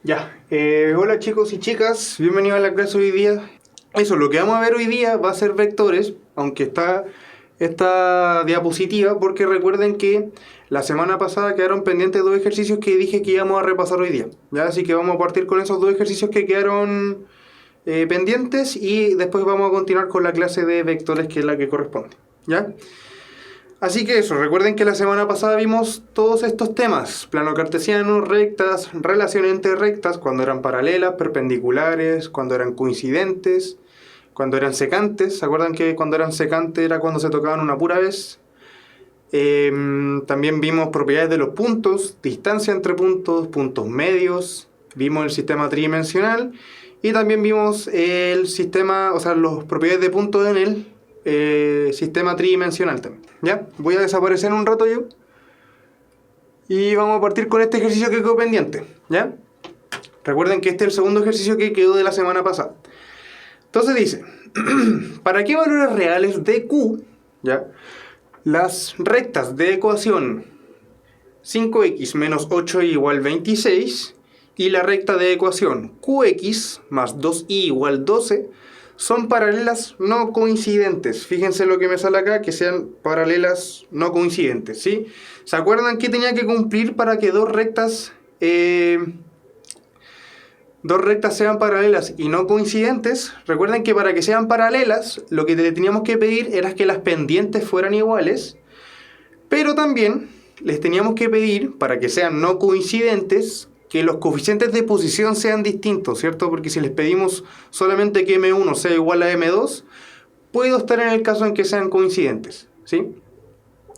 Ya, hola chicos y chicas, bienvenidos a la clase hoy día. Eso, lo que vamos a ver hoy día va a ser vectores, aunque está esta diapositiva, porque recuerden que la semana pasada quedaron pendientes dos ejercicios que dije que íbamos a repasar hoy día. ¿Ya? Así que vamos a partir con esos dos ejercicios que quedaron pendientes y después vamos a continuar con la clase de vectores que es la que corresponde. ¿Ya? Así que eso, recuerden que la semana pasada vimos todos estos temas, plano cartesiano, rectas, relaciones entre rectas, cuando eran paralelas, perpendiculares, cuando eran coincidentes, cuando eran secantes. ¿Se acuerdan que cuando eran secantes era cuando se tocaban una pura vez? También vimos propiedades de los puntos, distancia entre puntos, puntos medios, vimos el sistema tridimensional y también vimos el sistema, o sea, las propiedades de puntos en el sistema tridimensional también. ¿Ya? Voy a desaparecer un rato yo y vamos a partir con este ejercicio que quedó pendiente. ¿Ya? Recuerden que este es el segundo ejercicio que quedó de la semana pasada. Entonces dice, ¿para qué valores reales de Q, ¿ya?, las rectas de ecuación 5x menos 8y igual 26 y la recta de ecuación qx más 2y igual 12 son paralelas no coincidentes? Fíjense lo que me sale acá, que sean paralelas no coincidentes, ¿sí? ¿Se acuerdan que tenía que cumplir para que dos rectas sean paralelas y no coincidentes? Recuerden que para que sean paralelas, lo que le teníamos que pedir era que las pendientes fueran iguales, pero también les teníamos que pedir, para que sean no coincidentes, que los coeficientes de posición sean distintos, ¿cierto? Porque si les pedimos solamente que M1 sea igual a M2, puedo estar en el caso en que sean coincidentes, ¿sí?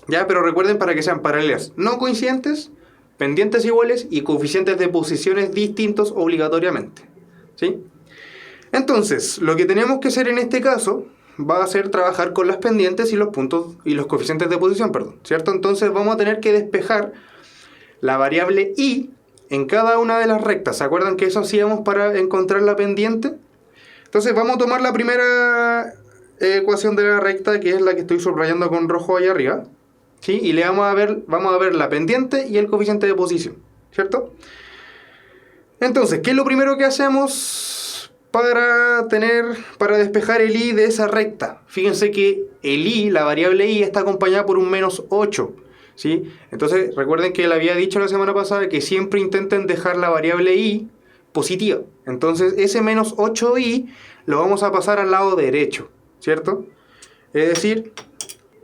Ya, pero recuerden, para que sean paralelas no coincidentes, pendientes iguales y coeficientes de posiciones distintos obligatoriamente, ¿sí? Entonces, lo que tenemos que hacer en este caso va a ser trabajar con las pendientes y los puntos y los coeficientes de posición, perdón, ¿cierto? Entonces vamos a tener que despejar la variable y en cada una de las rectas. ¿Se acuerdan que eso hacíamos para encontrar la pendiente? Entonces vamos a tomar la primera ecuación de la recta, que es la que estoy subrayando con rojo ahí arriba, ¿sí? Y vamos a ver la pendiente y el coeficiente de posición, ¿cierto? Entonces, ¿qué es lo primero que hacemos para despejar el i de esa recta? Fíjense que el i, la variable i, está acompañada por un menos 8, ¿sí? Entonces, recuerden que le había dicho la semana pasada que siempre intenten dejar la variable i positiva. Entonces, ese menos 8i lo vamos a pasar al lado derecho, ¿cierto? Es decir,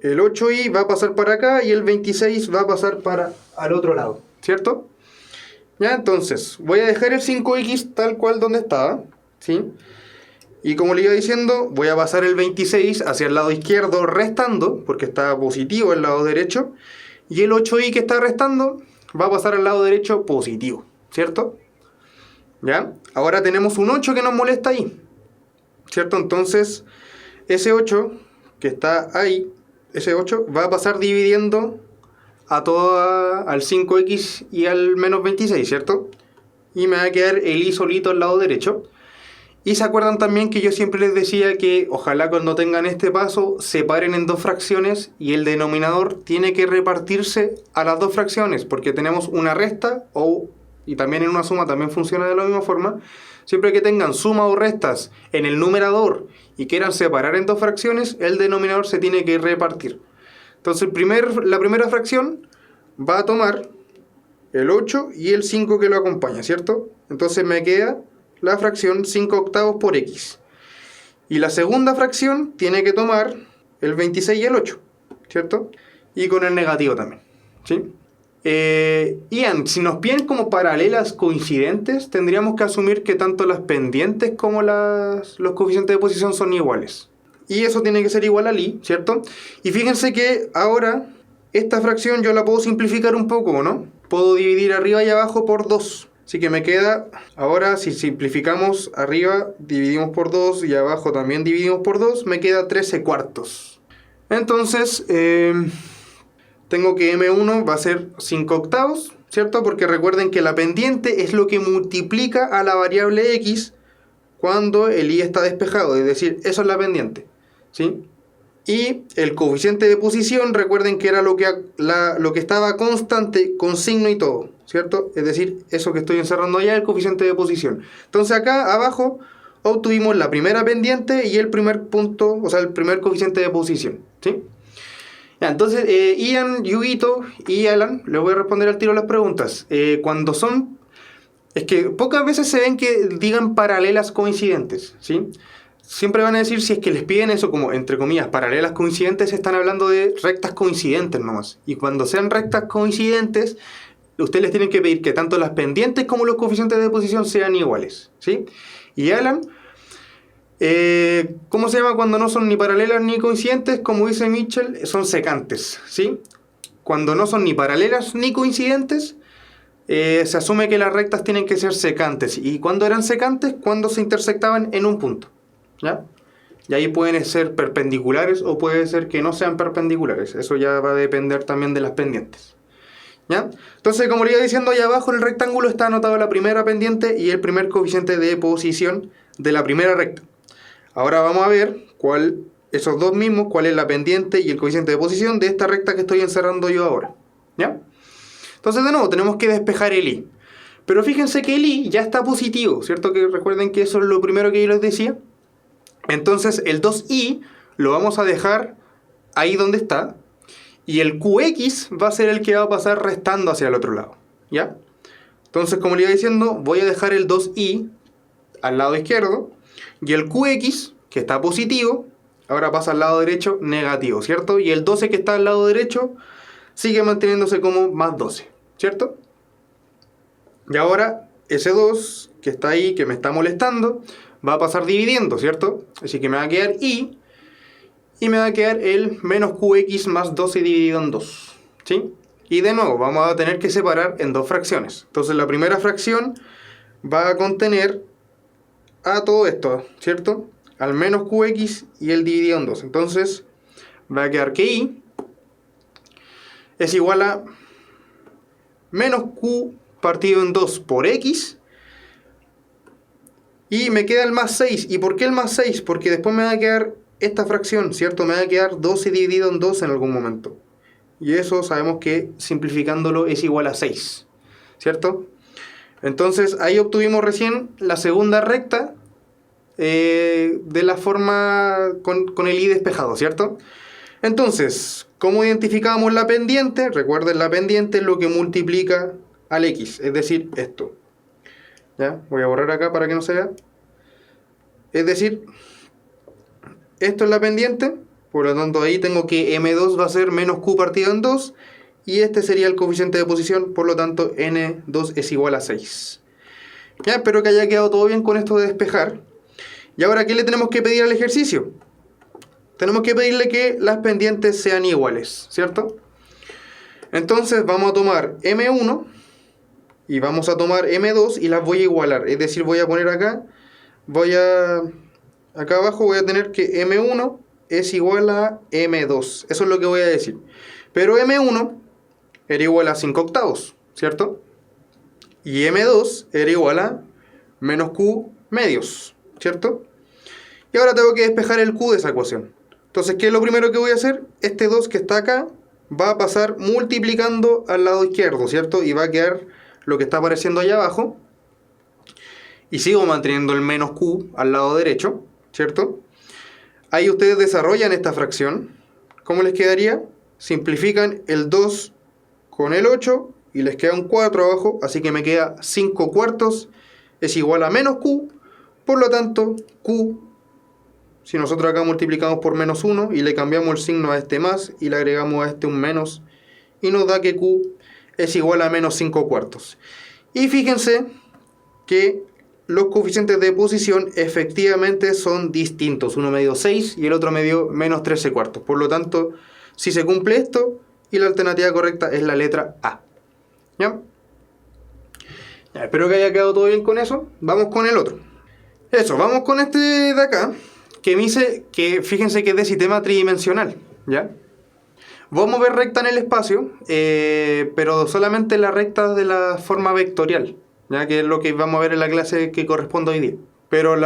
el 8i va a pasar para acá y el 26 va a pasar para al otro lado, ¿cierto? Ya, entonces, voy a dejar el 5x tal cual donde estaba, ¿sí? Y como le iba diciendo, voy a pasar el 26 hacia el lado izquierdo restando, porque está positivo el lado derecho. Y el 8y que está restando va a pasar al lado derecho positivo, ¿cierto? ¿Ya? Ahora tenemos un 8 que nos molesta ahí, ¿cierto? Entonces, ese 8 que está ahí, ese 8 va a pasar dividiendo al 5x y al menos 26, ¿cierto? Y me va a quedar el i solito al lado derecho. Y se acuerdan también que yo siempre les decía que ojalá cuando tengan este paso separen en dos fracciones y el denominador tiene que repartirse a las dos fracciones, porque tenemos una resta y también en una suma también funciona de la misma forma. Siempre que tengan suma o restas en el numerador y quieran separar en dos fracciones, el denominador se tiene que repartir. Entonces la primera fracción va a tomar el 8 y el 5 que lo acompaña, ¿cierto? Entonces me queda la fracción 5 octavos por x. Y la segunda fracción tiene que tomar el 26 y el 8, ¿cierto? Y con el negativo también, ¿sí? Ian, si nos piden como paralelas coincidentes, tendríamos que asumir que tanto las pendientes como los coeficientes de posición son iguales. Y eso tiene que ser igual al i, ¿cierto? Y fíjense que ahora esta fracción yo la puedo simplificar un poco, ¿no? Puedo dividir arriba y abajo por 2. Así que me queda, ahora si simplificamos, arriba dividimos por 2 y abajo también dividimos por 2, me queda 13 cuartos. Entonces, tengo que M1 va a ser 5 octavos, ¿cierto? Porque recuerden que la pendiente es lo que multiplica a la variable x cuando el i está despejado, es decir, eso es la pendiente, ¿sí? Y el coeficiente de posición, recuerden que era lo que estaba constante con signo y todo, ¿cierto? Es decir, eso que estoy encerrando allá, el coeficiente de posición. Entonces acá abajo obtuvimos la primera pendiente y el primer punto, o sea, el primer coeficiente de posición, ¿sí? Ya, entonces, Ian, Yuito y Alan, les voy a responder al tiro las preguntas. Cuando son... Es que pocas veces se ven que digan paralelas coincidentes, ¿sí? Siempre van a decir, si es que les piden eso como, entre comillas, paralelas coincidentes, están hablando de rectas coincidentes nomás. Y cuando sean rectas coincidentes, ustedes les tienen que pedir que tanto las pendientes como los coeficientes de posición sean iguales, ¿sí? Y Alan, ¿cómo se llama cuando no son ni paralelas ni coincidentes? Como dice Mitchell, son secantes, ¿sí? Cuando no son ni paralelas ni coincidentes, se asume que las rectas tienen que ser secantes. ¿Y cuando eran secantes? Cuando se intersectaban en un punto, ¿ya? Y ahí pueden ser perpendiculares o puede ser que no sean perpendiculares. Eso ya va a depender también de las pendientes, ¿ya? Entonces, como le iba diciendo, ahí abajo en el rectángulo está anotado la primera pendiente y el primer coeficiente de posición de la primera recta. Ahora vamos a ver esos dos mismos, cuál es la pendiente y el coeficiente de posición de esta recta que estoy encerrando yo ahora, ¿ya? Entonces, de nuevo, tenemos que despejar el i. Pero fíjense que el i ya está positivo, ¿cierto? Que recuerden que eso es lo primero que yo les decía. Entonces, el 2i lo vamos a dejar ahí donde está. Y el qx va a ser el que va a pasar restando hacia el otro lado, ¿ya? Entonces, como le iba diciendo, voy a dejar el 2i al lado izquierdo. Y el qx, que está positivo, ahora pasa al lado derecho negativo, ¿cierto? Y el 12 que está al lado derecho sigue manteniéndose como más 12, ¿cierto? Y ahora ese 2 que está ahí, que me está molestando, va a pasar dividiendo, ¿cierto? Así que me va a quedar i, y me va a quedar el menos qx más 12 dividido en 2, ¿sí? Y de nuevo, vamos a tener que separar en dos fracciones. Entonces la primera fracción va a contener a todo esto, ¿cierto? Al menos qx y el dividido en 2. Entonces va a quedar que i es igual a menos q partido en 2 por x. Y me queda el más 6. ¿Y por qué el más 6? Porque después me va a quedar esta fracción, ¿cierto? Me va a quedar 12 dividido en 2 en algún momento. Y eso sabemos que simplificándolo es igual a 6, ¿cierto? Entonces ahí obtuvimos recién la segunda recta de la forma con el i despejado, ¿cierto? Entonces, ¿cómo identificamos la pendiente? Recuerden, la pendiente es lo que multiplica al x, es decir, esto. ¿Ya? Voy a borrar acá para que no se vea. Es decir, esto es la pendiente, por lo tanto ahí tengo que m2 va a ser menos q partido en 2, y este sería el coeficiente de posición, por lo tanto n2 es igual a 6. Ya, espero que haya quedado todo bien con esto de despejar. Y ahora, ¿qué le tenemos que pedir al ejercicio? Tenemos que pedirle que las pendientes sean iguales, ¿cierto? Entonces vamos a tomar m1 y vamos a tomar m2 y las voy a igualar. Es decir, voy a poner acá, acá abajo voy a tener que m1 es igual a m2. Eso es lo que voy a decir. Pero m1 era igual a 5 octavos, ¿cierto? Y m2 era igual a menos q medios, ¿cierto? Y ahora tengo que despejar el q de esa ecuación. Entonces, ¿qué es lo primero que voy a hacer? Este 2 que está acá va a pasar multiplicando al lado izquierdo, ¿cierto? Y va a quedar lo que está apareciendo allá abajo. Y sigo manteniendo el menos q al lado derecho, ¿cierto? Ahí ustedes desarrollan esta fracción. ¿Cómo les quedaría? Simplifican el 2 con el 8 y les queda un 4 abajo. Así que me queda 5 cuartos es igual a menos q. Por lo tanto, q, si nosotros acá multiplicamos por menos 1 y le cambiamos el signo a este más y le agregamos a este un menos, y nos da que q es igual a menos 5 cuartos. Y fíjense que los coeficientes de posición efectivamente son distintos. Uno me dio 6 y el otro me dio menos 13 cuartos. Por lo tanto, si se cumple esto, y la alternativa correcta es la letra A. ¿Ya? Ya, espero que haya quedado todo bien con eso. Vamos con el otro. Eso, vamos con este de acá, que me dice que, fíjense que es de sistema tridimensional, ¿ya? Vamos a ver recta en el espacio, pero solamente la recta de la forma vectorial, ¿ya? Que es lo que vamos a ver en la clase que corresponde hoy día, pero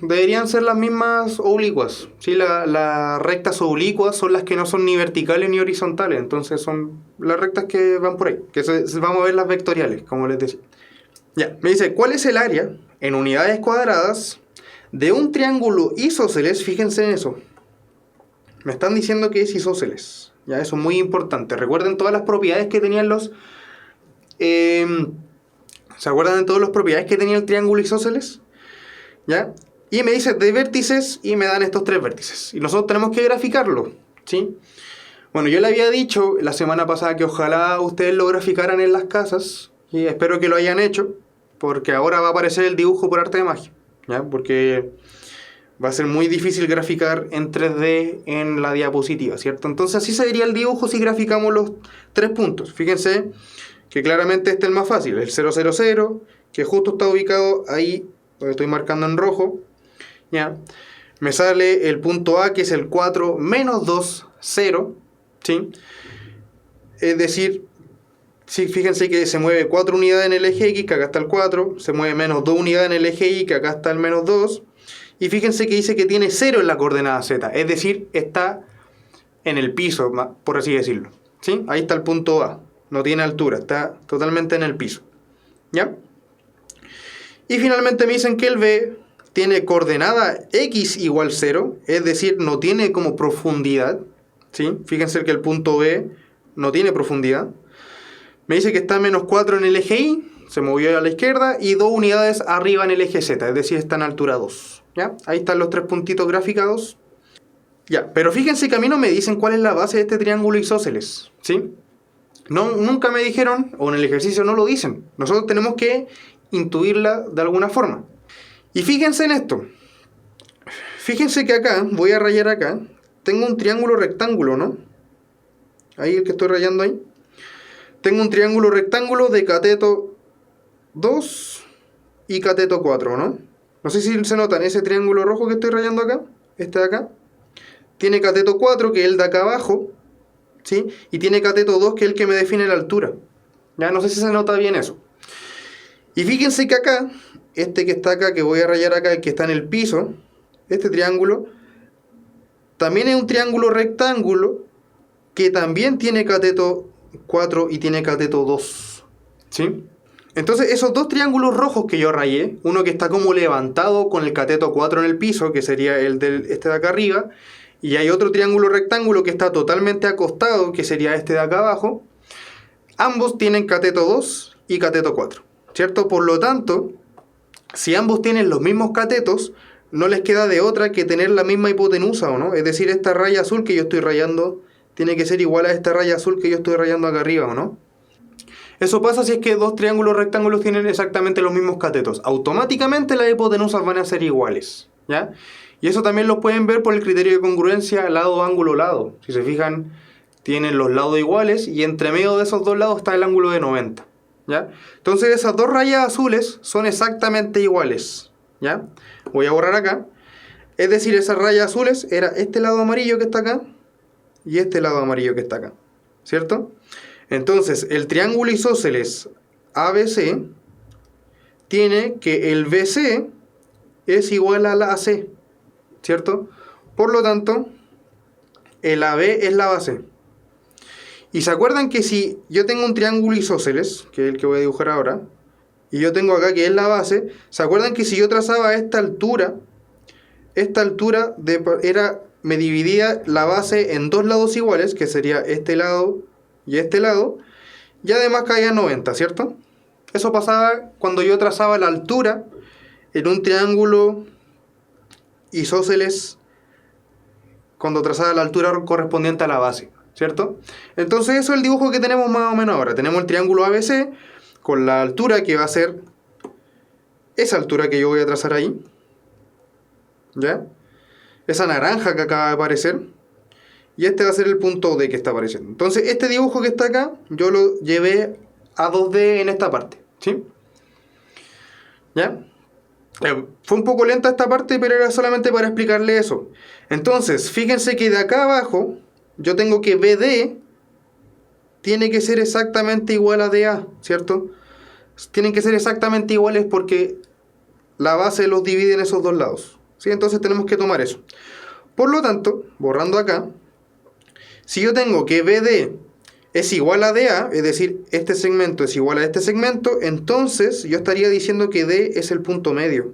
deberían ser las mismas oblicuas. ¿Sí? Las rectas oblicuas son las que no son ni verticales ni horizontales, entonces son las rectas que van por ahí, que vamos a ver las vectoriales, como les decía. Ya, me dice, ¿cuál es el área en unidades cuadradas de un triángulo isósceles? Fíjense en eso. Me están diciendo que es isósceles. Ya, eso es muy importante. Recuerden todas las propiedades que tenían ¿se acuerdan de todas las propiedades que tenía el triángulo isósceles? ¿Ya? Y me dice de vértices y me dan estos 3 vértices. Y nosotros tenemos que graficarlo, ¿sí? Bueno, yo le había dicho la semana pasada que ojalá ustedes lo graficaran en las casas. Y espero que lo hayan hecho, porque ahora va a aparecer el dibujo por arte de magia, ¿ya? Porque va a ser muy difícil graficar en 3D en la diapositiva, ¿cierto? Entonces así se vería el dibujo si graficamos los 3 puntos. Fíjense que claramente este es el más fácil, el 0, 0, 0, que justo está ubicado ahí, donde estoy marcando en rojo, ¿ya? Me sale el punto A, que es el 4, menos 2, 0, ¿sí? Es decir, sí, fíjense que se mueve 4 unidades en el eje X, que acá está el 4, se mueve menos 2 unidades en el eje Y, que acá está el menos 2, y fíjense que dice que tiene 0 en la coordenada Z, es decir, está en el piso, por así decirlo, ¿sí? Ahí está el punto A, no tiene altura, está totalmente en el piso, ¿ya? Y finalmente me dicen que el B tiene coordenada X igual 0, es decir, no tiene como profundidad, ¿sí? Fíjense que el punto B no tiene profundidad. Me dice que está menos 4 en el eje Y, se movió a la izquierda, y 2 unidades arriba en el eje Z, es decir, está en altura 2. ¿Ya? Ahí están los 3 puntitos graficados. Ya, pero fíjense que a mí no me dicen cuál es la base de este triángulo isósceles, ¿sí? No, nunca me dijeron, o en el ejercicio no lo dicen. Nosotros tenemos que intuirla de alguna forma. Y fíjense en esto. Fíjense que acá, voy a rayar acá, tengo un triángulo rectángulo, ¿no? Ahí el que estoy rayando ahí. Tengo un triángulo rectángulo de cateto 2 y cateto 4, ¿no? No sé si se notan ese triángulo rojo que estoy rayando acá, este de acá. Tiene cateto 4, que es el de acá abajo, ¿sí? Y tiene cateto 2, que es el que me define la altura. Ya no sé si se nota bien eso. Y fíjense que acá, este que está acá, que voy a rayar acá, el que está en el piso, este triángulo, también es un triángulo rectángulo que también tiene cateto 4 y tiene cateto 2, ¿sí? Entonces esos 2 triángulos rojos que yo rayé, uno que está como levantado con el cateto 4 en el piso, que sería este de acá arriba, y hay otro triángulo rectángulo que está totalmente acostado, que sería este de acá abajo, ambos tienen cateto 2 y cateto 4, ¿cierto? Por lo tanto, si ambos tienen los mismos catetos, no les queda de otra que tener la misma hipotenusa, ¿o no? Es decir, esta raya azul que yo estoy rayando tiene que ser igual a esta raya azul que yo estoy rayando acá arriba, ¿o no? Eso pasa si es que 2 triángulos rectángulos tienen exactamente los mismos catetos. Automáticamente las hipotenusas van a ser iguales, ¿ya? Y eso también lo pueden ver por el criterio de congruencia lado, ángulo, lado. Si se fijan, tienen los lados iguales y entre medio de esos 2 lados está el ángulo de 90, ¿ya? Entonces esas 2 rayas azules son exactamente iguales, ¿ya? Voy a borrar acá. Es decir, esas rayas azules era este lado amarillo que está acá y este lado amarillo que está acá, ¿cierto? Entonces, el triángulo isósceles ABC tiene que el BC es igual a la AC, ¿cierto? Por lo tanto, el AB es la base. Y se acuerdan que si yo tengo un triángulo isósceles, que es el que voy a dibujar ahora, y yo tengo acá que es la base, ¿se acuerdan que si yo trazaba esta altura me dividía la base en 2 lados iguales, que sería este lado y además caía 90, ¿cierto? Eso pasaba cuando yo trazaba la altura en un triángulo isósceles, cuando trazaba la altura correspondiente a la base, ¿cierto? Entonces eso es el dibujo que tenemos más o menos ahora. Tenemos el triángulo ABC con la altura que va a ser esa altura que yo voy a trazar ahí, ¿ya? Esa naranja que acaba de aparecer. Y este va a ser el punto D que está apareciendo. Entonces este dibujo que está acá, yo lo llevé a 2D en esta parte, ¿sí? ¿Ya? Fue un poco lenta esta parte, pero era solamente para explicarle eso. Entonces, fíjense que de acá abajo, yo tengo que BD tiene que ser exactamente igual a DA, ¿cierto? Tienen que ser exactamente iguales porque la base los divide en esos dos lados, ¿sí? Entonces tenemos que tomar eso. Por lo tanto, borrando acá, si yo tengo que BD es igual a DA, es decir, este segmento es igual a este segmento, entonces yo estaría diciendo que D es el punto medio.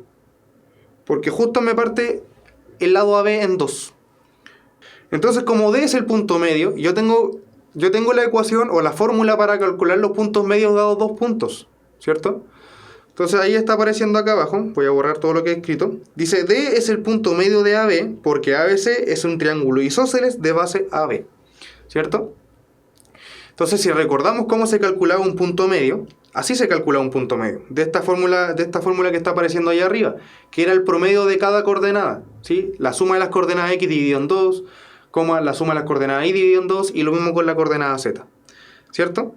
Porque justo me parte el lado AB en dos. Entonces, como D es el punto medio, yo tengo la ecuación o la fórmula para calcular los puntos medios dados dos puntos, ¿cierto? Entonces ahí está apareciendo acá abajo, voy a borrar todo lo que he escrito. Dice D es el punto medio de AB porque ABC es un triángulo isósceles de base AB, ¿cierto? Entonces si recordamos cómo se calculaba un punto medio, así se calcula un punto medio, de esta fórmula que está apareciendo ahí arriba, que era el promedio de cada coordenada, ¿sí? La suma de las coordenadas X dividido en 2, la suma de las coordenadas Y dividido en 2 y lo mismo con la coordenada Z, ¿cierto?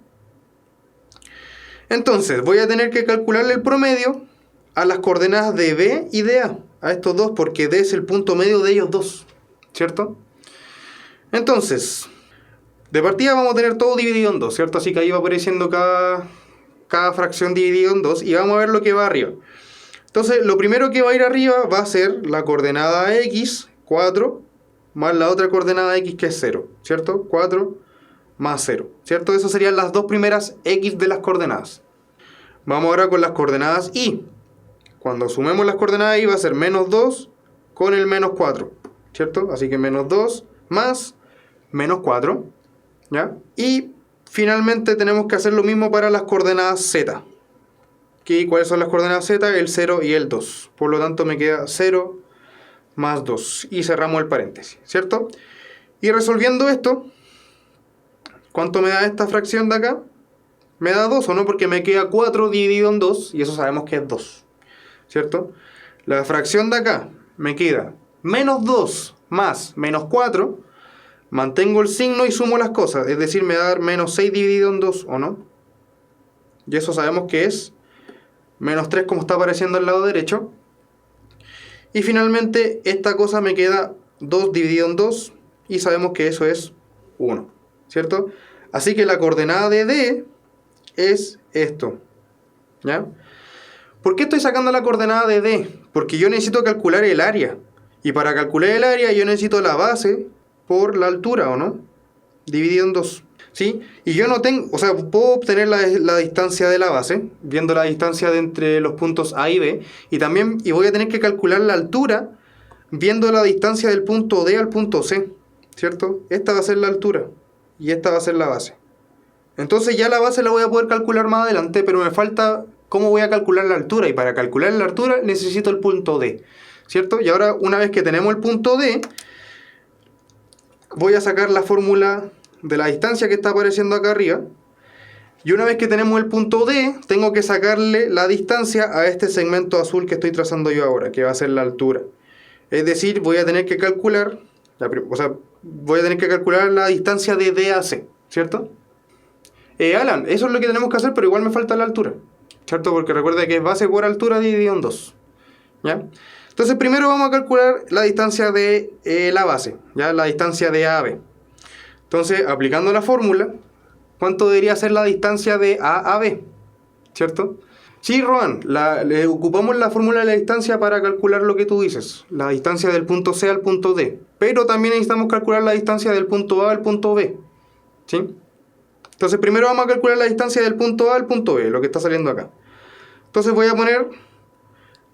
Entonces voy a tener que calcularle el promedio a las coordenadas de B y de a estos dos, porque D es el punto medio de ellos dos, ¿cierto? Entonces, de partida vamos a tener todo dividido en 2, ¿cierto? Así que ahí va apareciendo cada fracción dividido en 2 y vamos a ver lo que va arriba. Entonces, lo primero que va a ir arriba va a ser la coordenada X, 4, más la otra coordenada X que es 0, ¿cierto? 4 más 0, ¿cierto? Esas serían las dos primeras X de las coordenadas. Vamos ahora con las coordenadas Y. Cuando sumemos las coordenadas Y va a ser menos 2 con el menos 4, ¿cierto? Así que menos 2 más menos 4, ¿ya? Y finalmente tenemos que hacer lo mismo para las coordenadas Z. ¿Cuáles son las coordenadas Z? El 0 y el 2. Por lo tanto me queda 0 más 2. Y cerramos el paréntesis, ¿cierto? Y resolviendo esto, ¿cuánto me da esta fracción de acá? Me da 2, ¿o no? Porque me queda 4 dividido en 2, y eso sabemos que es 2, ¿cierto? La fracción de acá me queda menos 2 más menos 4, mantengo el signo y sumo las cosas, es decir, me va a dar menos 6 dividido en 2, ¿o no? Y eso sabemos que es menos 3 como está apareciendo al lado derecho. Y finalmente esta cosa me queda 2 dividido en 2, y sabemos que eso es 1, ¿cierto? Así que la coordenada de D es esto, ¿ya? ¿Por qué estoy sacando la coordenada de D? Porque yo necesito calcular el área. Y para calcular el área yo necesito la base por la altura, ¿o no? Dividido en 2, ¿sí? Y yo no tengo, o sea, puedo obtener la distancia de la base, viendo la distancia de entre los puntos A y B, y voy a tener que calcular la altura, viendo la distancia del punto D al punto C, ¿cierto? Esta va a ser la altura, y esta va a ser la base. Entonces ya la base la voy a poder calcular más adelante, pero me falta cómo voy a calcular la altura. Y para calcular la altura necesito el punto D, ¿cierto? Y ahora, una vez que tenemos el punto D, voy a sacar la fórmula de la distancia que está apareciendo acá arriba. Y una vez que tenemos el punto D, tengo que sacarle la distancia a este segmento azul que estoy trazando yo ahora, que va a ser la altura. Es decir, voy a tener que calcular la distancia de D a C, ¿cierto? Alan, eso es lo que tenemos que hacer, pero igual me falta la altura, ¿cierto? Porque recuerda que es base por altura dividido en 2, ¿ya? Entonces primero vamos a calcular la distancia de la base, ¿ya? La distancia de A a B. Entonces, aplicando la fórmula, ¿cuánto debería ser la distancia de A a B? ¿Cierto? Sí, Rohan, le ocupamos la fórmula de la distancia para calcular lo que tú dices, la distancia del punto C al punto D, pero también necesitamos calcular la distancia del punto A al punto B, ¿sí? Entonces primero vamos a calcular la distancia del punto A al punto B, lo que está saliendo acá. Entonces voy a poner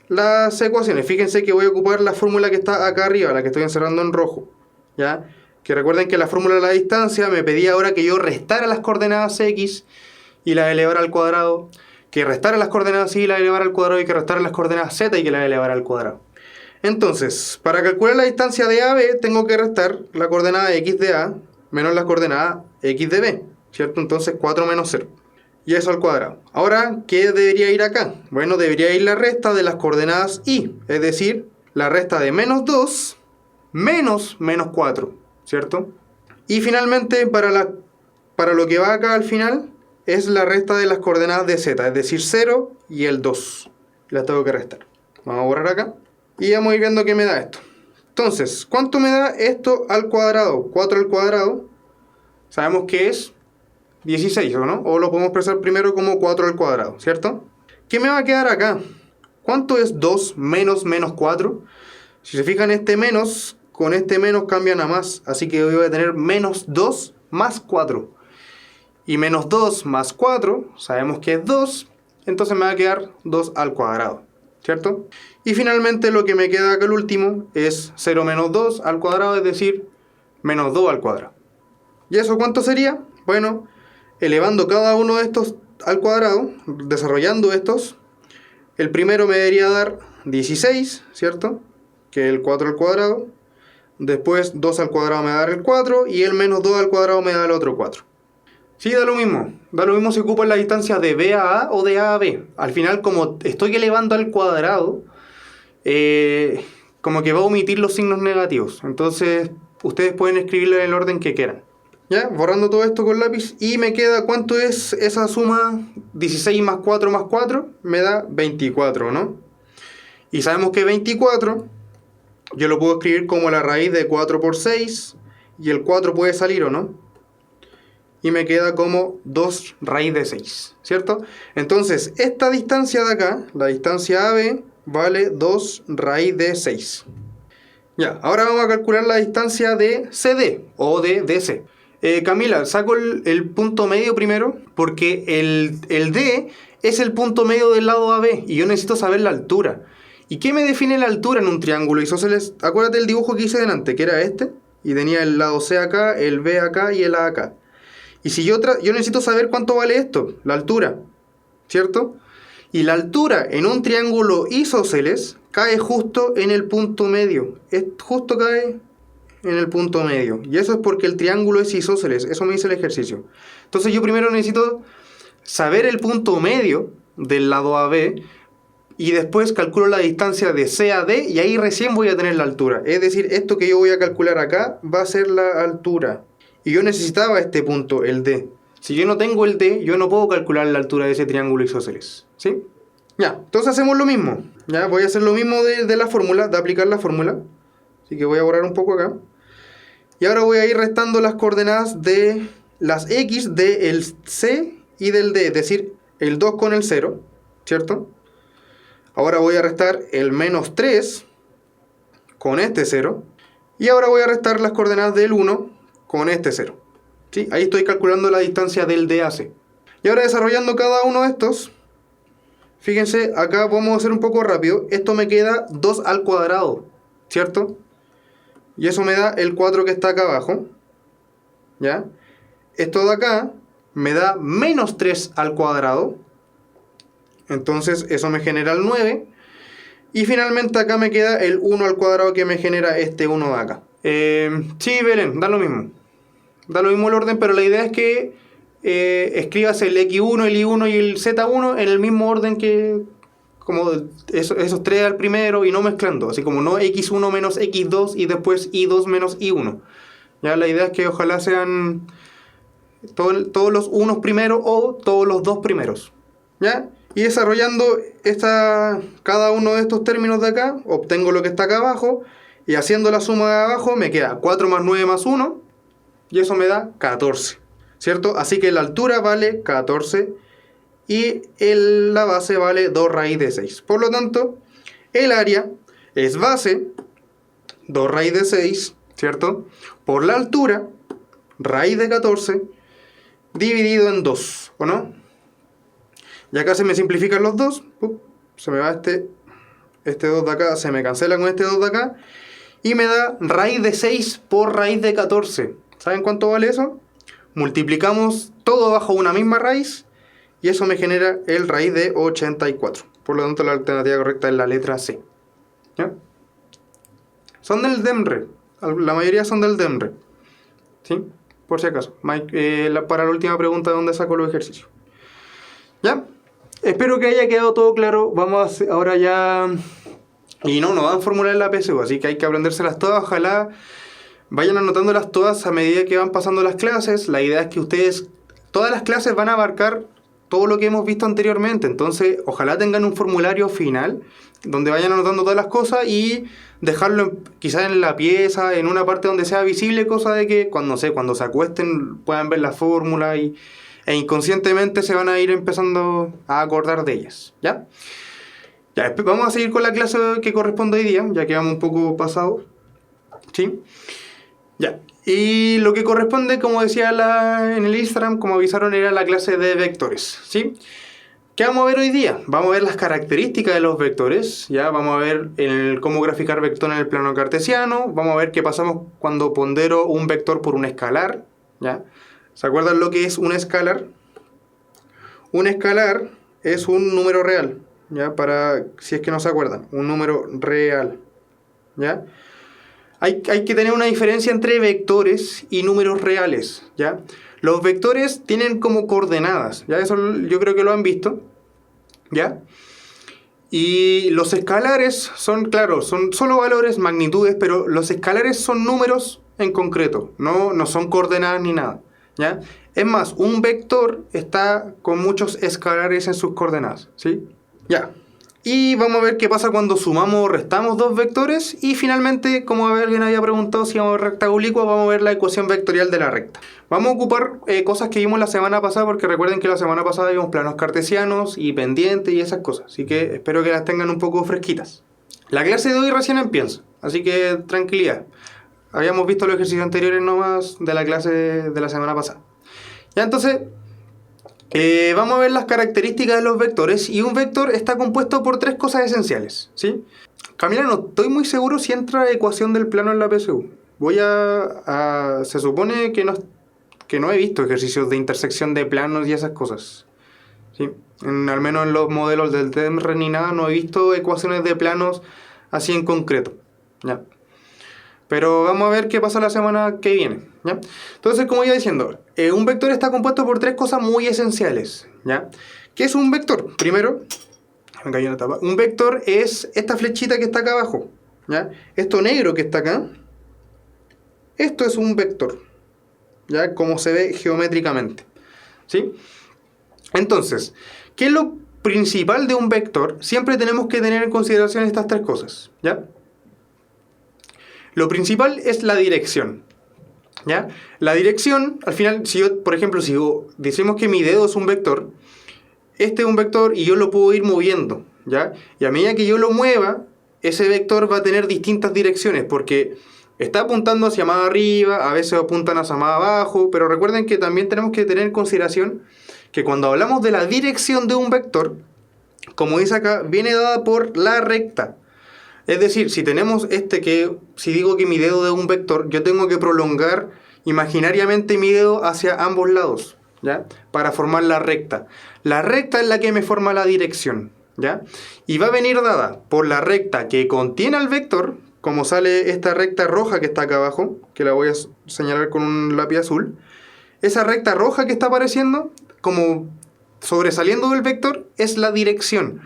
las ecuaciones. Fíjense que voy a ocupar la fórmula que está acá arriba, la que estoy encerrando en rojo, ¿ya? Que recuerden que la fórmula de la distancia me pedía ahora que yo restara las coordenadas X y las elevara al cuadrado, que restara las coordenadas Y y las elevara al cuadrado, y que restara las coordenadas Z y que las elevara al cuadrado. Entonces, para calcular la distancia de A a B, tengo que restar la coordenada X de A menos la coordenada X de B, ¿cierto? Entonces 4 menos 0. Y eso al cuadrado. Ahora, ¿qué debería ir acá? Bueno, debería ir la resta de las coordenadas Y. Es decir, la resta de menos 2 menos menos 4, ¿cierto? Y finalmente, para lo que va acá al final, es la resta de las coordenadas de Z. Es decir, 0 y el 2. Las tengo que restar. Vamos a borrar acá. Y vamos a ir viendo qué me da esto. Entonces, ¿cuánto me da esto al cuadrado? 4 al cuadrado. Sabemos que es 16, ¿o no? O lo podemos expresar primero como 4 al cuadrado, ¿cierto? ¿Qué me va a quedar acá? ¿Cuánto es 2 menos menos 4? Si se fijan, este menos con este menos cambian a más. Así que voy a tener menos 2 más 4. Y menos 2 más 4, sabemos que es 2. Entonces me va a quedar 2 al cuadrado, ¿cierto? Y finalmente lo que me queda acá el último es 0 menos 2 al cuadrado, es decir, menos 2 al cuadrado. ¿Y eso cuánto sería? Bueno, elevando cada uno de estos al cuadrado, desarrollando estos, el primero me debería dar 16, ¿cierto? Que es el 4 al cuadrado. Después 2 al cuadrado me va a dar el 4 y el menos 2 al cuadrado me da el otro 4. Sí, da lo mismo. Da lo mismo si ocupo la distancia de B a A o de A a B. Al final, como estoy elevando al cuadrado, como que va a omitir los signos negativos. Entonces, ustedes pueden escribirlo en el orden que quieran. ¿Ya? Borrando todo esto con lápiz. Y me queda, ¿cuánto es esa suma? 16 más 4 más 4 me da 24, ¿no? Y sabemos que 24, yo lo puedo escribir como la raíz de 4 por 6. Y el 4 puede salir, ¿o no? Y me queda como 2 raíz de 6, ¿cierto? Entonces, esta distancia de acá, la distancia AB, vale 2 raíz de 6. Ya, ahora vamos a calcular la distancia de CD o de DC. Camila, saco el punto medio primero porque el D es el punto medio del lado AB y yo necesito saber la altura. ¿Y qué me define la altura en un triángulo isósceles? Acuérdate del dibujo que hice delante, que era este, y tenía el lado C acá, el B acá y el A acá. Y si yo necesito saber cuánto vale esto, la altura, ¿cierto? Y la altura en un triángulo isósceles cae justo en el punto medio. Justo cae en el punto medio. Y eso es porque el triángulo es isósceles. Eso me dice el ejercicio. Entonces yo primero necesito saber el punto medio del lado AB. Y después calculo la distancia de C a D. Y ahí recién voy a tener la altura. Es decir, esto que yo voy a calcular acá va a ser la altura. Y yo necesitaba este punto, el D. Si yo no tengo el D, yo no puedo calcular la altura de ese triángulo isósceles. ¿Sí? Ya, entonces hacemos lo mismo. Ya, voy a hacer lo mismo de la fórmula, de aplicar la fórmula. Así que voy a borrar un poco acá. Y ahora voy a ir restando las coordenadas de las X del C y del D. Es decir, el 2 con el 0, ¿cierto? Ahora voy a restar el menos 3 con este 0. Y ahora voy a restar las coordenadas del 1 con este 0. ¿Sí? Ahí estoy calculando la distancia del D a C. Y ahora desarrollando cada uno de estos, fíjense, acá vamos a hacer un poco rápido. Esto me queda 2 al cuadrado, ¿cierto? Y eso me da el 4 que está acá abajo. ¿Ya? Esto de acá me da menos 3 al cuadrado. Entonces eso me genera el 9. Y finalmente acá me queda el 1 al cuadrado que me genera este 1 de acá. Sí, Belén, da lo mismo. Da lo mismo el orden, pero la idea es que escribas el X1, el Y1 y el Z1 en el mismo orden que como esos tres al primero y no mezclando. Así como no X1 menos X2 y después Y2 menos Y1. Ya, la idea es que ojalá sean todos los unos primeros o todos los dos primeros. ¿Ya? Y desarrollando cada uno de estos términos de acá, obtengo lo que está acá abajo. Y haciendo la suma de abajo me queda 4 más 9 más 1. Y eso me da 14. ¿Cierto? Así que la altura vale 14. Y la base vale 2 raíz de 6. Por lo tanto, el área es base, 2 raíz de 6, ¿cierto? Por la altura, raíz de 14, dividido en 2, ¿o no? Y acá se me simplifican los dos. Se me va este 2 de acá, se me cancela con este 2 de acá. Y me da raíz de 6 por raíz de 14. ¿Saben cuánto vale eso? Multiplicamos todo bajo una misma raíz. Y eso me genera el raíz de 84. Por lo tanto, la alternativa correcta es la letra C. ¿Ya? Son del DEMRE. La mayoría son del DEMRE. ¿Sí? Por si acaso. Para la última pregunta, ¿de dónde saco los ejercicios? ¿Ya? Espero que haya quedado todo claro. Vamos ahora ya... Y no van a formular la PSU, así que hay que aprendérselas todas. Ojalá vayan anotándolas todas a medida que van pasando las clases. La idea es que ustedes... Todas las clases van a abarcar todo lo que hemos visto anteriormente. Entonces, ojalá tengan un formulario final donde vayan anotando todas las cosas y dejarlo quizás en la pieza, en una parte donde sea visible, cosa de que cuando se acuesten puedan ver la fórmula e inconscientemente se van a ir empezando a acordar de ellas. ¿Ya? Ya, vamos a seguir con la clase que corresponde hoy día, ya que vamos un poco pasados. ¿Sí? Ya. Y lo que corresponde, como decía en el Instagram, como avisaron, era la clase de vectores. ¿Sí? ¿Qué vamos a ver hoy día? Vamos a ver las características de los vectores, ¿ya? Vamos a ver cómo graficar vector en el plano cartesiano, vamos a ver qué pasamos cuando pondero un vector por un escalar, ¿ya? ¿Se acuerdan lo que es un escalar? Un escalar es un número real, ¿ya? Para, si es que no se acuerdan, un número real, ¿ya? Hay que tener una diferencia entre vectores y números reales, ¿ya? Los vectores tienen como coordenadas, ¿ya? Eso yo creo que lo han visto, ¿ya? Y los escalares son, claro, son solo valores, magnitudes, pero los escalares son números en concreto, no son coordenadas ni nada, ¿ya? Es más, un vector está con muchos escalares en sus coordenadas, ¿sí? Ya. Y vamos a ver qué pasa cuando sumamos o restamos dos vectores. Y finalmente, como alguien había preguntado si vamos a ver recta oblicua, vamos a ver la ecuación vectorial de la recta. Vamos a ocupar cosas que vimos la semana pasada, porque recuerden que la semana pasada vimos planos cartesianos y pendientes y esas cosas. Así que espero que las tengan un poco fresquitas. La clase de hoy recién empieza, así que tranquilidad. Habíamos visto los ejercicios anteriores nomás de la clase de la semana pasada. Ya, entonces... vamos a ver las características de los vectores. Y un vector está compuesto por tres cosas esenciales, ¿sí? Camila, no estoy muy seguro si entra ecuación del plano en la PSU. Se supone que no he visto ejercicios de intersección de planos y esas cosas, ¿sí? Al menos en los modelos del TEMR ni nada, no he visto ecuaciones de planos así en concreto, ¿ya? Pero vamos a ver qué pasa la semana que viene, ¿ya? Entonces, como iba diciendo, un vector está compuesto por tres cosas muy esenciales, ¿ya? ¿Qué es un vector? Primero, me cayó una tapa. Un vector es esta flechita que está acá abajo, ¿ya? Esto negro que está acá, esto es un vector, ¿ya? Como se ve geométricamente, ¿sí? Entonces, ¿qué es lo principal de un vector? Siempre tenemos que tener en consideración estas tres cosas, ¿ya? Lo principal es la dirección, ¿ya? La dirección, al final, si yo, por ejemplo, si decimos que mi dedo es un vector, este es un vector y yo lo puedo ir moviendo, ¿ya? Y a medida que yo lo mueva, ese vector va a tener distintas direcciones, porque está apuntando hacia más arriba, a veces apuntan hacia más abajo, pero recuerden que también tenemos que tener en consideración que cuando hablamos de la dirección de un vector, como dice acá, viene dada por la recta. Es decir, si tenemos si digo que mi dedo es un vector, yo tengo que prolongar imaginariamente mi dedo hacia ambos lados, ¿ya? Para formar la recta. La recta es la que me forma la dirección, ¿ya? Y va a venir dada por la recta que contiene al vector, como sale esta recta roja que está acá abajo, que la voy a señalar con un lápiz azul. Esa recta roja que está apareciendo, como sobresaliendo del vector, es la dirección.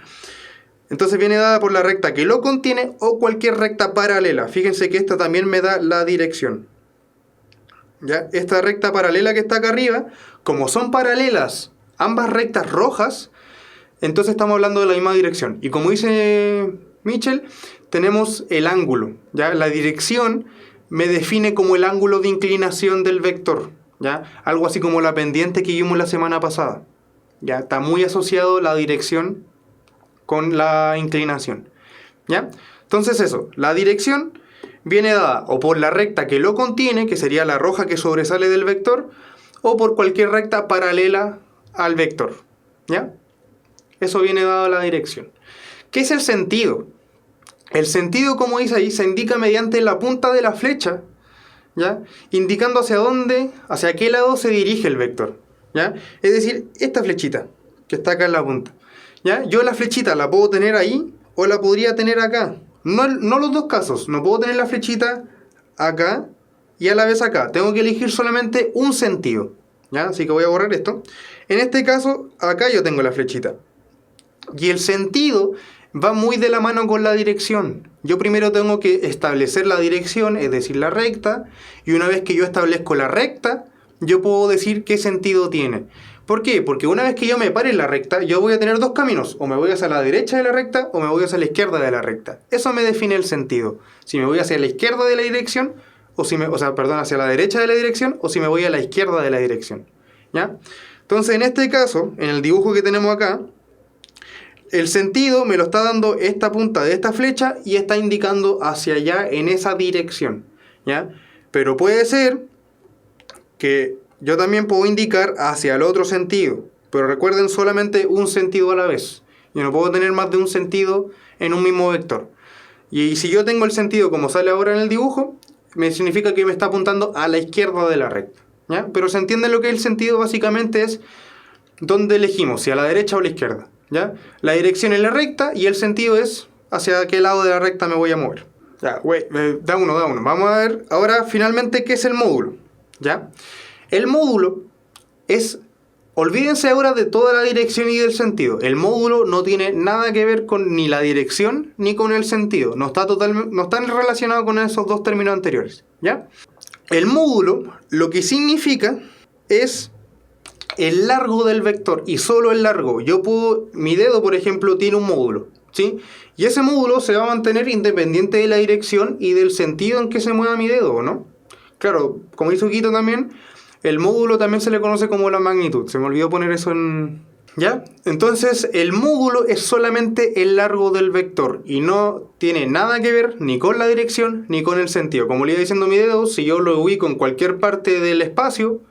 Entonces viene dada por la recta que lo contiene o cualquier recta paralela. Fíjense que esta también me da la dirección, ¿ya? Esta recta paralela que está acá arriba, como son paralelas ambas rectas rojas, entonces estamos hablando de la misma dirección. Y como dice Mitchell, tenemos el ángulo, ¿ya? La dirección me define como el ángulo de inclinación del vector, ¿ya? Algo así como la pendiente que vimos la semana pasada, ¿ya? Está muy asociado la dirección con la inclinación, ¿ya? Entonces eso, la dirección viene dada o por la recta que lo contiene, que sería la roja que sobresale del vector, o por cualquier recta paralela al vector, ¿ya? Eso viene dado a la dirección. ¿Qué es el sentido? El sentido, como dice ahí, se indica mediante la punta de la flecha, ¿ya? Indicando hacia qué lado se dirige el vector, ¿ya? Es decir, esta flechita que está acá en la punta, ¿ya? Yo la flechita la puedo tener ahí o la podría tener acá. No los dos casos. No puedo tener la flechita acá y a la vez acá. Tengo que elegir solamente un sentido, ¿ya? Así que voy a borrar esto. En este caso, acá yo tengo la flechita. Y el sentido va muy de la mano con la dirección. Yo primero tengo que establecer la dirección, es decir, la recta. Y una vez que yo establezco la recta, yo puedo decir qué sentido tiene. ¿Por qué? Porque una vez que yo me pare en la recta, yo voy a tener dos caminos. O me voy hacia la derecha de la recta o me voy hacia la izquierda de la recta. Eso me define el sentido. Si me voy hacia la izquierda de la dirección, hacia la derecha de la dirección, o si me voy a la izquierda de la dirección, ¿ya? Entonces, en este caso, en el dibujo que tenemos acá, el sentido me lo está dando esta punta de esta flecha y está indicando hacia allá en esa dirección, ¿ya? Pero puede ser que yo también puedo indicar hacia el otro sentido, pero recuerden solamente un sentido a la vez. Yo no puedo tener más de un sentido en un mismo vector. Y si yo tengo el sentido como sale ahora en el dibujo, me significa que me está apuntando a la izquierda de la recta, ¿ya? Pero se entiende lo que es el sentido, básicamente es dónde elegimos, si a la derecha o a la izquierda, ¿ya? La dirección es la recta y el sentido es hacia qué lado de la recta me voy a mover. Ya, da uno. Vamos a ver ahora finalmente qué es el módulo, ¿ya? El módulo es... Olvídense ahora de toda la dirección y del sentido. El módulo no tiene nada que ver con ni la dirección ni con el sentido. No está relacionado con esos dos términos anteriores, ¿ya? El módulo lo que significa es el largo del vector y solo el largo. Mi dedo, por ejemplo, tiene un módulo, ¿sí? Y ese módulo se va a mantener independiente de la dirección y del sentido en que se mueva mi dedo, ¿no? Claro, como hizo Quito también, el módulo también se le conoce como la magnitud. Se me olvidó poner eso en... ¿Ya? Entonces, el módulo es solamente el largo del vector y no tiene nada que ver ni con la dirección ni con el sentido. Como le iba diciendo mi dedo, si yo lo ubico en cualquier parte del espacio,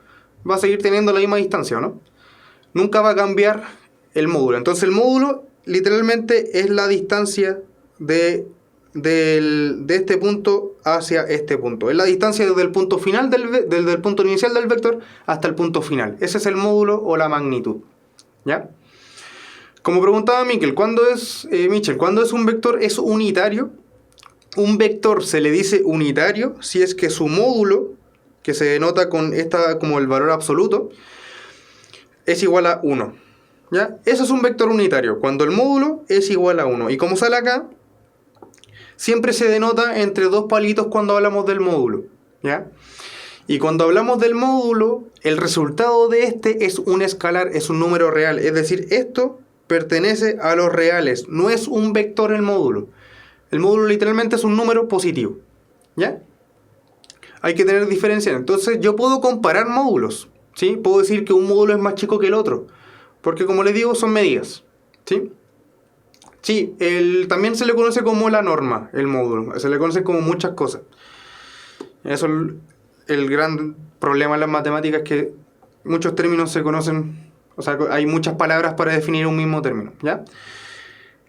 va a seguir teniendo la misma distancia, ¿no? Nunca va a cambiar el módulo. Entonces, el módulo literalmente es la distancia de este punto hacia este punto. Es la distancia desde el punto final desde el punto inicial del vector hasta el punto final. Ese es el módulo o la magnitud, ¿ya? Como preguntaba Michel, ¿cuándo es un vector? ¿Es unitario? Un vector se le dice unitario si es que su módulo, que se denota con como el valor absoluto, es igual a 1, ¿ya? Eso es un vector unitario, cuando el módulo es igual a 1. Y como sale acá, siempre se denota entre dos palitos cuando hablamos del módulo, ¿ya? Y cuando hablamos del módulo, el resultado de este es un escalar, es un número real. Es decir, esto pertenece a los reales, no es un vector el módulo. El módulo literalmente es un número positivo, ¿ya? Hay que tener diferencia. Entonces yo puedo comparar módulos, ¿sí? Puedo decir que un módulo es más chico que el otro, porque como les digo, son medidas, ¿sí? Sí, también se le conoce como la norma, el módulo. Se le conoce como muchas cosas. Eso es el gran problema en las matemáticas, que muchos términos se conocen, o sea, hay muchas palabras para definir un mismo término, ¿ya?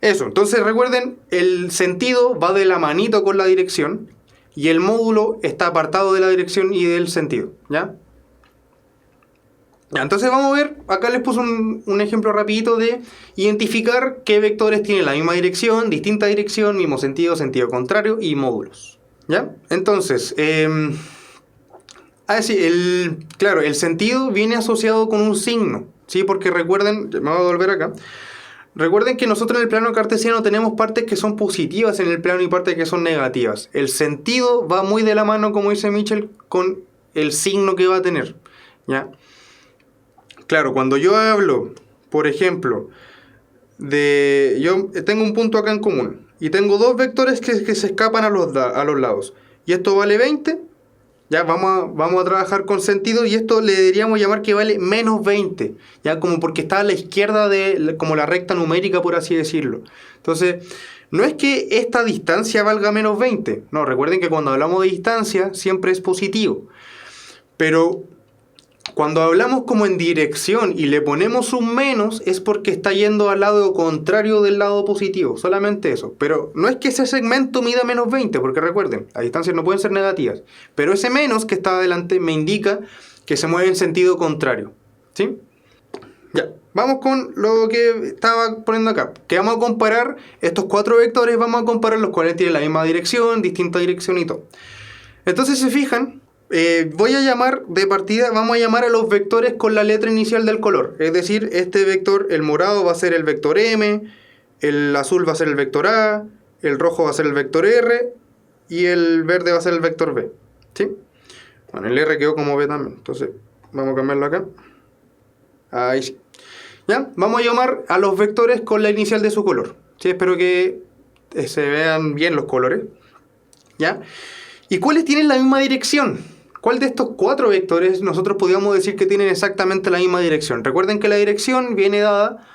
Eso, entonces recuerden, el sentido va de la manito con la dirección y el módulo está apartado de la dirección y del sentido, ¿ya? Entonces vamos a ver, acá les puse un ejemplo rapidito de identificar qué vectores tienen la misma dirección, distinta dirección, mismo sentido, sentido contrario y módulos, ¿ya? Entonces, claro, el sentido viene asociado con un signo, ¿sí? Porque recuerden, me voy a volver acá, recuerden que nosotros en el plano cartesiano tenemos partes que son positivas en el plano y partes que son negativas. El sentido va muy de la mano, como dice Michel, con el signo que va a tener, ¿ya? Claro, cuando yo hablo, por ejemplo, yo tengo un punto acá en común y tengo dos vectores que se escapan a los lados y esto vale 20, ya vamos a trabajar con sentido y esto le deberíamos llamar que vale menos 20, ya como porque está a la izquierda como la recta numérica, por así decirlo. Entonces, no es que esta distancia valga menos 20, no, recuerden que cuando hablamos de distancia siempre es positivo, pero cuando hablamos como en dirección y le ponemos un menos es porque está yendo al lado contrario del lado positivo, solamente eso. Pero no es que ese segmento mida menos 20, porque recuerden, las distancias no pueden ser negativas, pero ese menos que está adelante me indica que se mueve en sentido contrario, ¿sí? Ya, vamos con lo que estaba poniendo acá, que vamos a comparar estos cuatro vectores, vamos a comparar los cuales tienen la misma dirección, distinta dirección y todo. Entonces, si se fijan, voy a llamar de partida, vamos a llamar a los vectores con la letra inicial del color. Es decir, este vector, el morado va a ser el vector M, el azul va a ser el vector A, el rojo va a ser el vector R y el verde va a ser el vector B, ¿sí? Bueno, el R quedó como B también, entonces vamos a cambiarlo acá. Ahí sí. ¿Ya? Vamos a llamar a los vectores con la inicial de su color, ¿sí? Espero que se vean bien los colores, ¿ya? ¿Y cuáles tienen la misma dirección? ¿Cuál de estos cuatro vectores nosotros podríamos decir que tienen exactamente la misma dirección? Recuerden que la dirección viene dada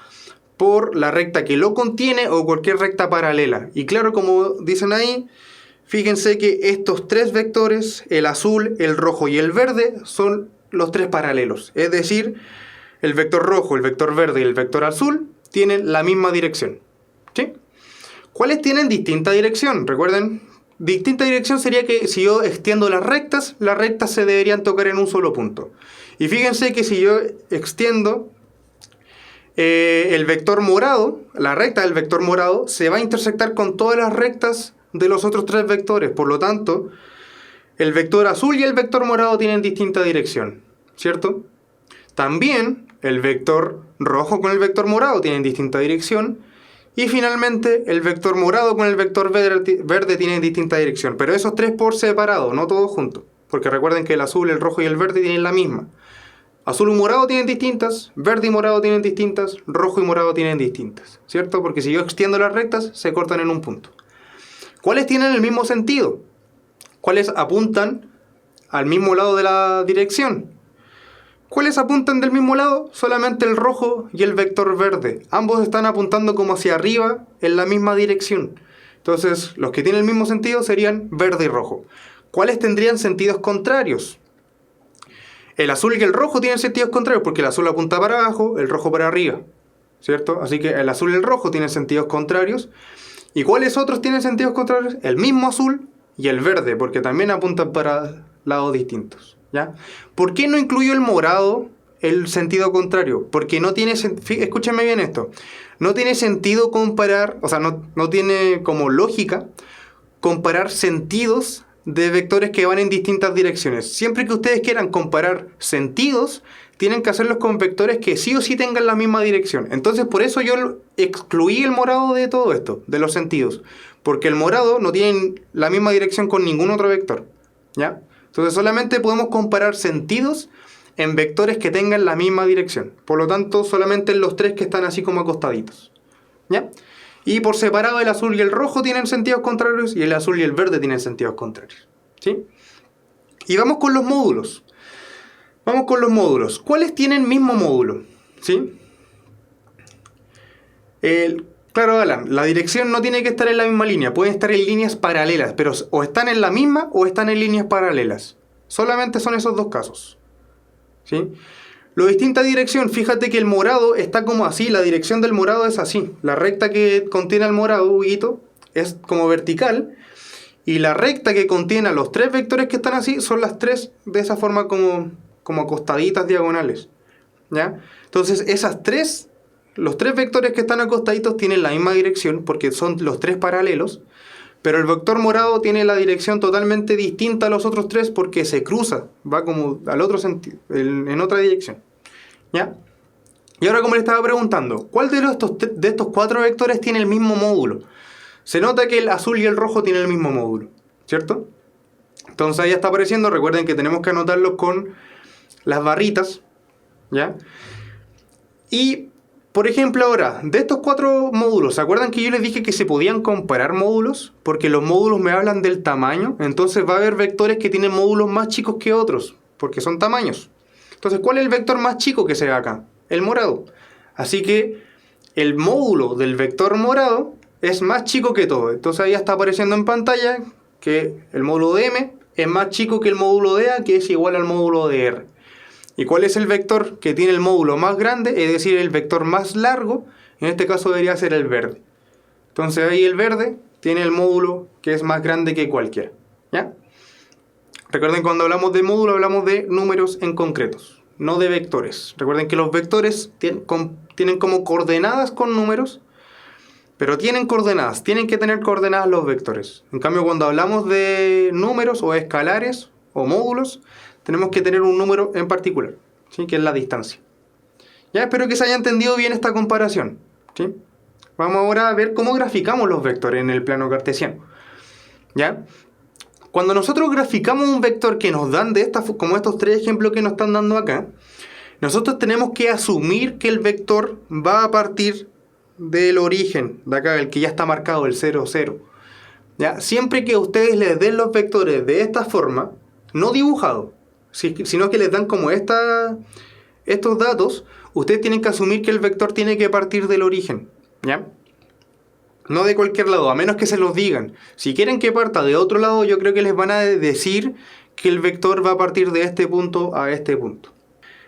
por la recta que lo contiene o cualquier recta paralela. Y claro, como dicen ahí, fíjense que estos tres vectores, el azul, el rojo y el verde, son los tres paralelos. Es decir, el vector rojo, el vector verde y el vector azul tienen la misma dirección. ¿Sí? ¿Cuáles tienen distinta dirección? Recuerden, distinta dirección sería que si yo extiendo las rectas se deberían tocar en un solo punto. Y fíjense que si yo extiendo el vector morado, la recta del vector morado se va a intersectar con todas las rectas de los otros tres vectores. Por lo tanto, el vector azul y el vector morado tienen distinta dirección, ¿cierto? También el vector rojo con el vector morado tienen distinta dirección. Y finalmente el vector morado con el vector verde tienen distinta dirección. Pero esos tres por separado, no todos juntos. Porque recuerden que el azul, el rojo y el verde tienen la misma. Azul y morado tienen distintas, verde y morado tienen distintas, rojo y morado tienen distintas, ¿cierto? Porque si yo extiendo las rectas, se cortan en un punto. ¿Cuáles tienen el mismo sentido? ¿Cuáles apuntan al mismo lado de la dirección? ¿Cuáles apuntan del mismo lado? Solamente el rojo y el vector verde. Ambos están apuntando como hacia arriba en la misma dirección. Entonces, los que tienen el mismo sentido serían verde y rojo. ¿Cuáles tendrían sentidos contrarios? El azul y el rojo tienen sentidos contrarios porque el azul apunta para abajo, el rojo para arriba, ¿cierto? Así que el azul y el rojo tienen sentidos contrarios. ¿Y cuáles otros tienen sentidos contrarios? El mismo azul y el verde, porque también apuntan para lados distintos, ¿ya? ¿Por qué no incluyo el morado el sentido contrario? Porque no tiene sentido, escúchenme bien esto, no tiene sentido comparar, o sea, no tiene como lógica comparar sentidos de vectores que van en distintas direcciones. Siempre que ustedes quieran comparar sentidos, tienen que hacerlos con vectores que sí o sí tengan la misma dirección. Entonces, por eso yo excluí el morado de todo esto, de los sentidos. Porque el morado no tiene la misma dirección con ningún otro vector, ¿ya? Entonces, solamente podemos comparar sentidos en vectores que tengan la misma dirección. Por lo tanto, solamente en los tres que están así como acostaditos, ¿ya? Y por separado el azul y el rojo tienen sentidos contrarios y el azul y el verde tienen sentidos contrarios, ¿sí? Y vamos con los módulos. Vamos con los módulos. ¿Cuáles tienen mismo módulo? ¿Sí? Claro, Alan, la dirección no tiene que estar en la misma línea. Pueden estar en líneas paralelas, pero o están en la misma o están en líneas paralelas. Solamente son esos dos casos, ¿sí? Lo distinta dirección, fíjate que el morado está como así, la dirección del morado es así. La recta que contiene al morado, Huguito, es como vertical. Y la recta que contiene a los tres vectores que están así son las tres de esa forma como acostaditas diagonales, ¿ya? Entonces los tres vectores que están acostaditos tienen la misma dirección porque son los tres paralelos. Pero el vector morado tiene la dirección totalmente distinta a los otros tres porque se cruza, va como al otro sentido, en otra dirección, ¿ya? Y ahora, como le estaba preguntando, ¿cuál de estos cuatro vectores tiene el mismo módulo? Se nota que el azul y el rojo tienen el mismo módulo, ¿cierto? Entonces ahí está apareciendo, recuerden que tenemos que anotarlos con las barritas, ¿ya? Y por ejemplo ahora, de estos cuatro módulos, ¿se acuerdan que yo les dije que se podían comparar módulos? Porque los módulos me hablan del tamaño. Entonces va a haber vectores que tienen módulos más chicos que otros, porque son tamaños. Entonces, ¿cuál es el vector más chico que se ve acá? El morado. Así que el módulo del vector morado es más chico que todo. Entonces ahí está apareciendo en pantalla que el módulo de M es más chico que el módulo de A, que es igual al módulo de R. ¿Y cuál es el vector que tiene el módulo más grande? Es decir, el vector más largo. En este caso debería ser el verde. Entonces ahí el verde tiene el módulo que es más grande que cualquiera, ¿ya? Recuerden, cuando hablamos de módulo hablamos de números en concretos, no de vectores. Recuerden que los vectores tienen como coordenadas con números, pero tienen coordenadas, tienen que tener coordenadas los vectores. En cambio, cuando hablamos de números o escalares o módulos, tenemos que tener un número en particular, ¿sí? Que es la distancia. Ya, espero que se haya entendido bien esta comparación, ¿sí? Vamos ahora a ver cómo graficamos los vectores en el plano cartesiano, ¿ya? Cuando nosotros graficamos un vector que nos dan como estos tres ejemplos que nos están dando acá, nosotros tenemos que asumir que el vector va a partir del origen, de acá, el que ya está marcado, el 0, 0. ¿Ya? Siempre que ustedes les den los vectores de esta forma, no dibujado, sino que les dan como estos datos, ustedes tienen que asumir que el vector tiene que partir del origen, ¿ya? No de cualquier lado, a menos que se los digan. Si quieren que parta de otro lado, yo creo que les van a decir que el vector va a partir de este punto a este punto.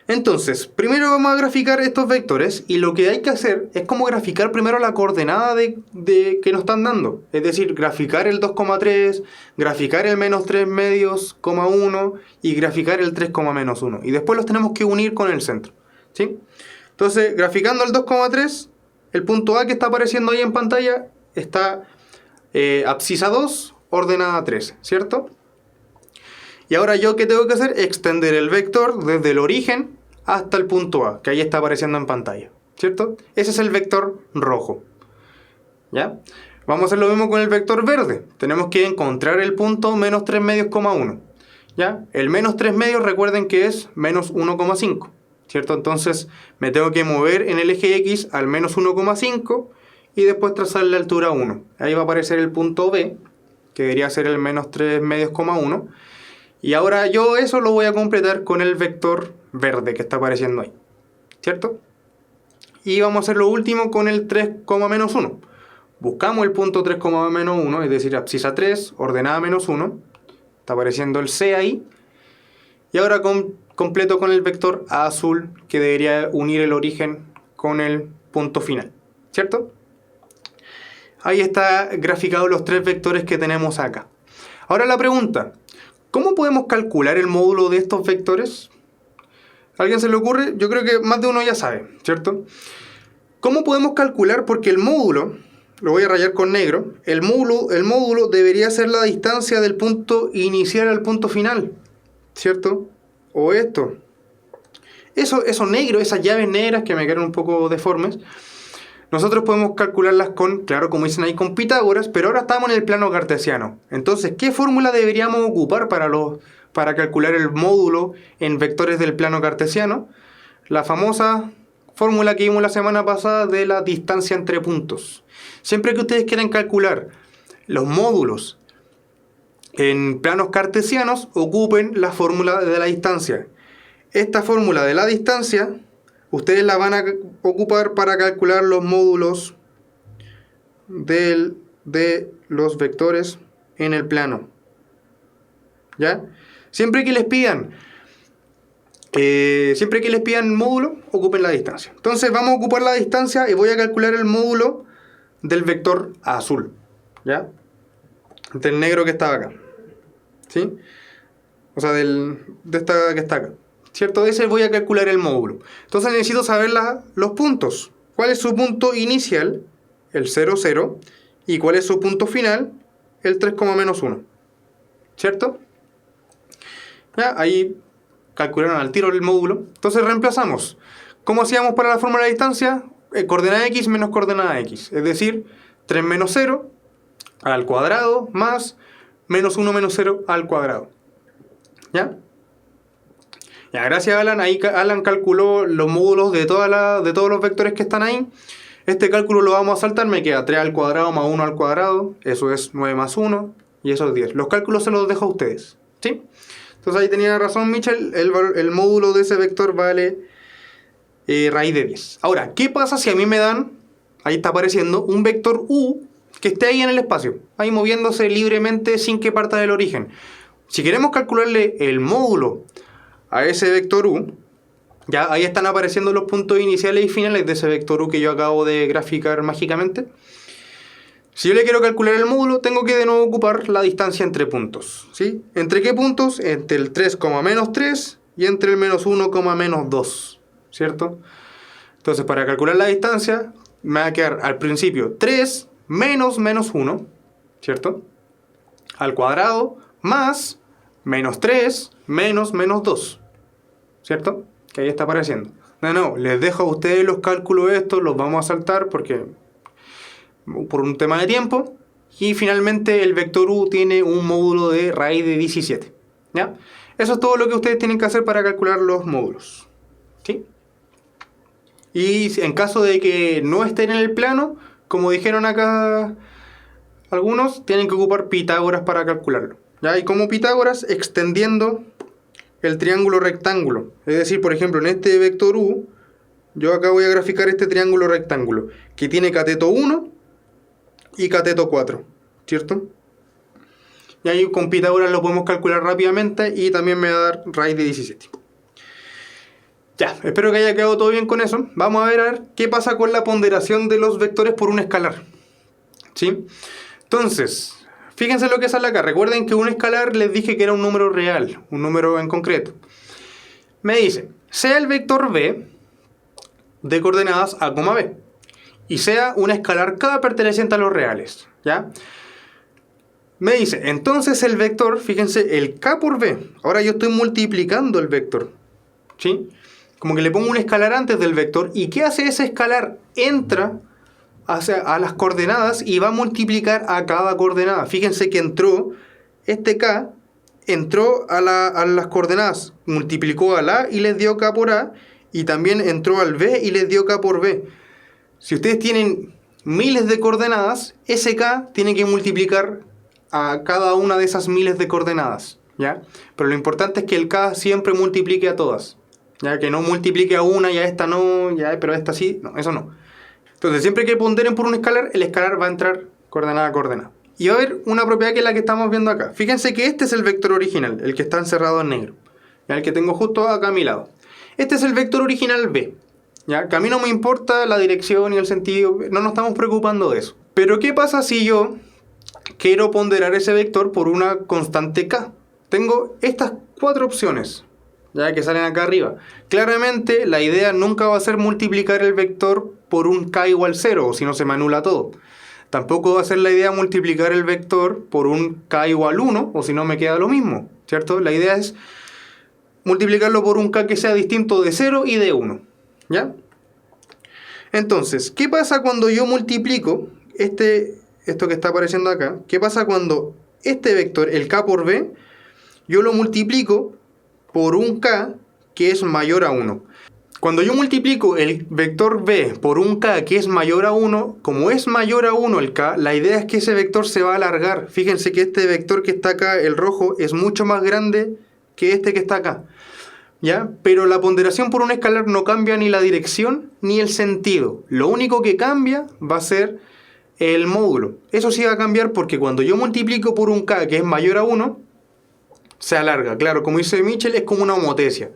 Entonces, primero vamos a graficar estos vectores y lo que hay que hacer es como graficar primero la coordenada que nos están dando. Es decir, graficar el 2,3, graficar el menos 3 medios, 1 y graficar el 3, menos 1. Y después los tenemos que unir con el centro, ¿sí? Entonces, graficando el 2,3, el punto A que está apareciendo ahí en pantalla está abscisa 2, ordenada 3, ¿cierto? Y ahora yo, ¿qué tengo que hacer? Extender el vector desde el origen hasta el punto A, que ahí está apareciendo en pantalla, ¿cierto? Ese es el vector rojo, ¿ya? Vamos a hacer lo mismo con el vector verde. Tenemos que encontrar el punto menos 3 medios, 1, ¿ya? El menos 3 medios, recuerden que es menos 1,5, ¿cierto? Entonces me tengo que mover en el eje X al menos 1,5 y después trazar la altura 1. Ahí va a aparecer el punto B, que debería ser el menos 3 medios, 1. Y ahora yo eso lo voy a completar con el vector verde que está apareciendo ahí, ¿cierto? Y vamos a hacer lo último con el 3, menos 1. Buscamos el punto 3, menos 1, es decir, abscisa 3, ordenada menos 1. Está apareciendo el C ahí. Y ahora completo con el vector azul, que debería unir el origen con el punto final, ¿cierto? Ahí está graficado los 3 vectores que tenemos acá. Ahora la pregunta: ¿cómo podemos calcular el módulo de estos vectores? ¿A alguien se le ocurre? Yo creo que más de uno ya sabe, ¿cierto? ¿Cómo podemos calcular? Porque el módulo, lo voy a rayar con negro, el módulo debería ser la distancia del punto inicial al punto final, ¿cierto? O esto. Eso negro, esas llaves negras que me quedan un poco deformes, nosotros podemos calcularlas con, claro, como dicen ahí, con Pitágoras, pero ahora estamos en el plano cartesiano. Entonces, ¿qué fórmula deberíamos ocupar para calcular el módulo en vectores del plano cartesiano? La famosa fórmula que vimos la semana pasada de la distancia entre puntos. Siempre que ustedes quieran calcular los módulos en planos cartesianos, ocupen la fórmula de la distancia. Esta fórmula de la distancia ustedes la van a ocupar para calcular los módulos de los vectores en el plano, ¿ya? Siempre que les pidan módulo, ocupen la distancia. Entonces vamos a ocupar la distancia y voy a calcular el módulo del vector azul, ¿ya? Del negro que estaba acá, ¿sí? O sea, de esta que está acá, ¿cierto? Ese voy a calcular el módulo. Entonces necesito saber los puntos. ¿Cuál es su punto inicial? El 0, 0. ¿Y cuál es su punto final? El 3, menos 1. ¿Cierto? Ya, ahí calcularon al tiro el módulo. Entonces reemplazamos. ¿Cómo hacíamos para la fórmula de distancia? Coordenada X menos coordenada X. Es decir, 3 menos 0 al cuadrado más menos 1 menos 0 al cuadrado. ¿Ya? Ya, gracias a Alan. Ahí Alan calculó los módulos de todos los vectores que están ahí. Este cálculo lo vamos a saltar. Me queda 3 al cuadrado más 1 al cuadrado. Eso es 9 más 1. Y eso es 10. Los cálculos se los dejo a ustedes, ¿sí? Entonces ahí tenía razón Michel. El módulo de ese vector vale raíz de 10. Ahora, ¿qué pasa si a mí me dan, ahí está apareciendo, un vector U que esté ahí en el espacio? Ahí moviéndose libremente sin que parta del origen. Si queremos calcularle el módulo a ese vector U, ya ahí están apareciendo los puntos iniciales y finales de ese vector U que yo acabo de graficar mágicamente. Si yo le quiero calcular el módulo, tengo que de nuevo ocupar la distancia entre puntos, ¿sí? ¿Entre qué puntos? Entre el 3, menos 3 y entre el menos 1, menos 2, ¿cierto? Entonces, para calcular la distancia, me va a quedar al principio 3 menos menos 1, ¿cierto? Al cuadrado más menos 3 menos menos 2, ¿cierto? Que ahí está apareciendo. No, les dejo a ustedes los cálculos estos, los vamos a saltar porque por un tema de tiempo. Y finalmente el vector U tiene un módulo de raíz de 17, ¿ya? Eso es todo lo que ustedes tienen que hacer para calcular los módulos, ¿sí? Y en caso de que no estén en el plano, como dijeron acá algunos, tienen que ocupar Pitágoras para calcularlo, ¿ya? Y como Pitágoras, extendiendo el triángulo rectángulo. Es decir, por ejemplo, en este vector U, yo acá voy a graficar este triángulo rectángulo, que tiene cateto 1 y cateto 4, ¿cierto? Y ahí con Pitágoras lo podemos calcular rápidamente y también me va a dar raíz de 17. Ya, espero que haya quedado todo bien con eso. Vamos a ver qué pasa con la ponderación de los vectores por un escalar, ¿sí? Entonces, fíjense lo que sale acá. Recuerden que un escalar les dije que era un número real, un número en concreto. Me dice, sea el vector b de coordenadas a, b, y sea un escalar k perteneciente a los reales, ¿ya? Me dice, entonces el vector, fíjense, el k por b, ahora yo estoy multiplicando el vector, ¿sí? Como que le pongo un escalar antes del vector, ¿y qué hace ese escalar? Entra a las coordenadas y va a multiplicar a cada coordenada. Fíjense que entró, este k, entró a las coordenadas, multiplicó al a y les dio k por a, y también entró al b y les dio k por b. Si ustedes tienen miles de coordenadas, ese k tiene que multiplicar a cada una de esas miles de coordenadas, ¿ya? Pero lo importante es que el k siempre multiplique a todas, ya que no multiplique a una y a esta no, ya, pero a esta sí, no, eso no. Entonces siempre que ponderen por un escalar, el escalar va a entrar coordenada a coordenada. Y va a haber una propiedad que es la que estamos viendo acá. Fíjense que este es el vector original, el que está encerrado en negro, ¿ya? El que tengo justo acá a mi lado. Este es el vector original b, ¿ya? Que a mí no me importa la dirección y el sentido, no nos estamos preocupando de eso. Pero ¿qué pasa si yo quiero ponderar ese vector por una constante k? Tengo estas 4 opciones, ya que salen acá arriba. Claramente la idea nunca va a ser multiplicar el vector por un k igual 0, o si no se me anula todo. Tampoco va a ser la idea multiplicar el vector por un k igual 1, o si no me queda lo mismo, ¿cierto? La idea es multiplicarlo por un k que sea distinto de 0 y de 1, ¿ya? Entonces, ¿qué pasa cuando yo multiplico esto que está apareciendo acá? ¿Qué pasa cuando este vector, el k por b, yo lo multiplico por un k que es mayor a 1? Cuando yo multiplico el vector b por un k que es mayor a 1, como es mayor a 1 el k, la idea es que ese vector se va a alargar. Fíjense que este vector que está acá, el rojo, es mucho más grande que este que está acá, ¿ya? Pero la ponderación por un escalar no cambia ni la dirección ni el sentido. Lo único que cambia va a ser el módulo. Eso sí va a cambiar porque cuando yo multiplico por un k que es mayor a 1, se alarga. Claro, como dice Michel, es como una homotesia.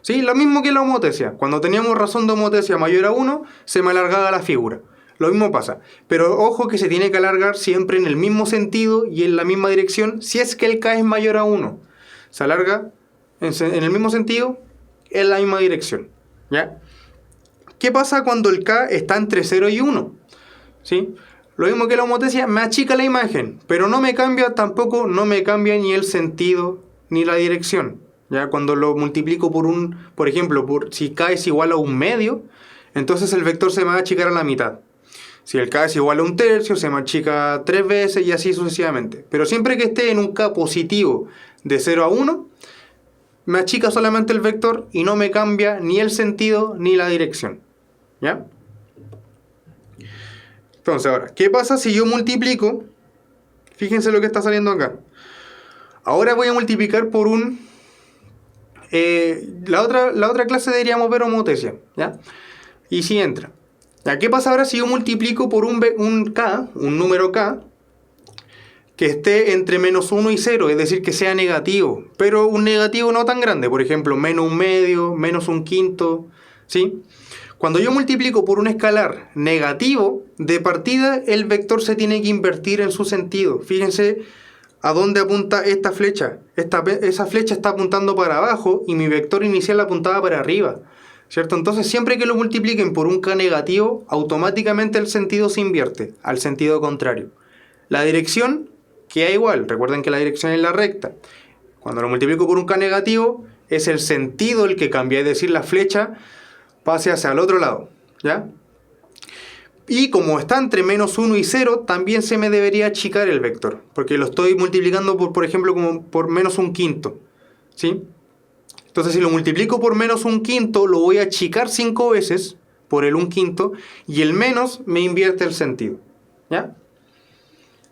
¿Sí? Lo mismo que la homotesia. Cuando teníamos razón de homotesia mayor a 1, se me alargaba la figura. Lo mismo pasa. Pero ojo que se tiene que alargar siempre en el mismo sentido y en la misma dirección si es que el k es mayor a 1. Se alarga en el mismo sentido, en la misma dirección, ¿ya? ¿Qué pasa cuando el k está entre 0 y 1? ¿Sí? Lo mismo que la homotesia, me achica la imagen, pero no me cambia tampoco, no me cambia ni el sentido ni la dirección. ¿Ya? Cuando lo multiplico por ejemplo, si k es igual a un medio, entonces el vector se me va a achicar a la mitad. Si el k es igual a un tercio, se me achica 3 veces y así sucesivamente. Pero siempre que esté en un k positivo de 0 a 1, me achica solamente el vector y no me cambia ni el sentido ni la dirección, ¿ya? Entonces ahora, ¿qué pasa si yo multiplico? Fíjense lo que está saliendo acá. Ahora voy a multiplicar por un... la otra clase deberíamos ver homotesia, ¿ya? Y si entra. ¿Ya? ¿Qué pasa ahora si yo multiplico por un k, un número k, que esté entre menos 1 y 0, es decir, que sea negativo, pero un negativo no tan grande, por ejemplo, menos un medio, menos un quinto, ¿sí? Cuando yo multiplico por un escalar negativo, de partida el vector se tiene que invertir en su sentido. Fíjense a dónde apunta esta flecha. Esa flecha está apuntando para abajo y mi vector inicial apuntaba para arriba, ¿cierto? Entonces siempre que lo multipliquen por un k negativo, automáticamente el sentido se invierte al sentido contrario. La dirección queda igual, recuerden que la dirección es la recta. Cuando lo multiplico por un k negativo, es el sentido el que cambia, es decir, la flecha pase hacia el otro lado, ¿ya? Y como está entre menos 1 y 0, también se me debería achicar el vector, porque lo estoy multiplicando por ejemplo, como por menos un quinto, ¿sí? Entonces si lo multiplico por menos un quinto, lo voy a achicar 5 veces por el un quinto, y el menos me invierte el sentido, ¿ya?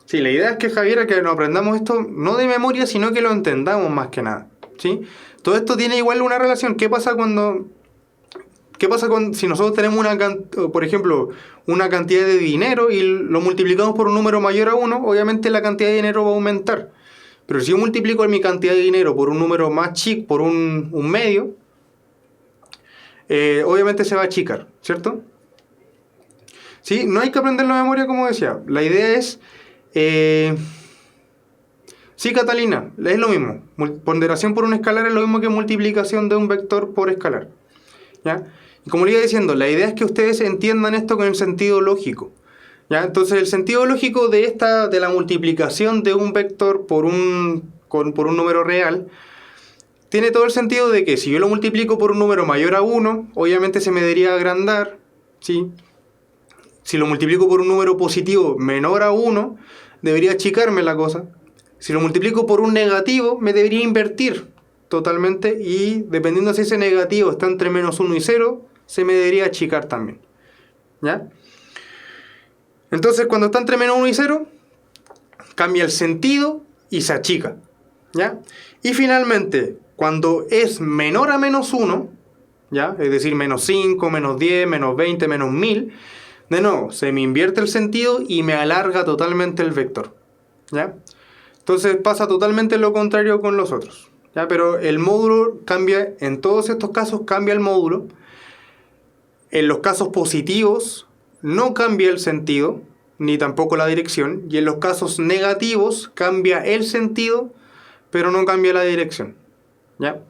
Sí, la idea es que, Javier, que nos aprendamos esto no de memoria, sino que lo entendamos más que nada, ¿sí? Todo esto tiene igual una relación. ¿Qué pasa cuando ¿Qué pasa si nosotros tenemos por ejemplo, una cantidad de dinero y lo multiplicamos por un número mayor a 1? Obviamente la cantidad de dinero va a aumentar. Pero si yo multiplico mi cantidad de dinero por un número más chico, por un medio, obviamente se va a achicar, ¿cierto? ¿Sí? No hay que aprenderlo de memoria, como decía. La idea es... sí, Catalina, es lo mismo. Ponderación por un escalar es lo mismo que multiplicación de un vector por escalar, ¿ya? Y como le iba diciendo, la idea es que ustedes entiendan esto con el sentido lógico, ¿ya? Entonces el sentido lógico de la multiplicación de un vector por un número real tiene todo el sentido de que si yo lo multiplico por un número mayor a 1, obviamente se me debería agrandar, ¿sí? Si lo multiplico por un número positivo menor a 1, debería achicarme la cosa. Si lo multiplico por un negativo, me debería invertir totalmente, y dependiendo si ese negativo está entre menos 1 y 0, se me debería achicar también, ¿ya? Entonces, cuando está entre menos 1 y 0, cambia el sentido y se achica, ¿ya? Y finalmente, cuando es menor a menos 1, ¿ya? Es decir, menos 5, menos 10, menos 20, menos 1000, de nuevo, se me invierte el sentido y me alarga totalmente el vector, ¿ya? Entonces pasa totalmente lo contrario con los otros, ¿ya? Pero el módulo cambia, en todos estos casos cambia el módulo. En los casos positivos no cambia el sentido, ni tampoco la dirección. Y en los casos negativos cambia el sentido, pero no cambia la dirección, ¿ya?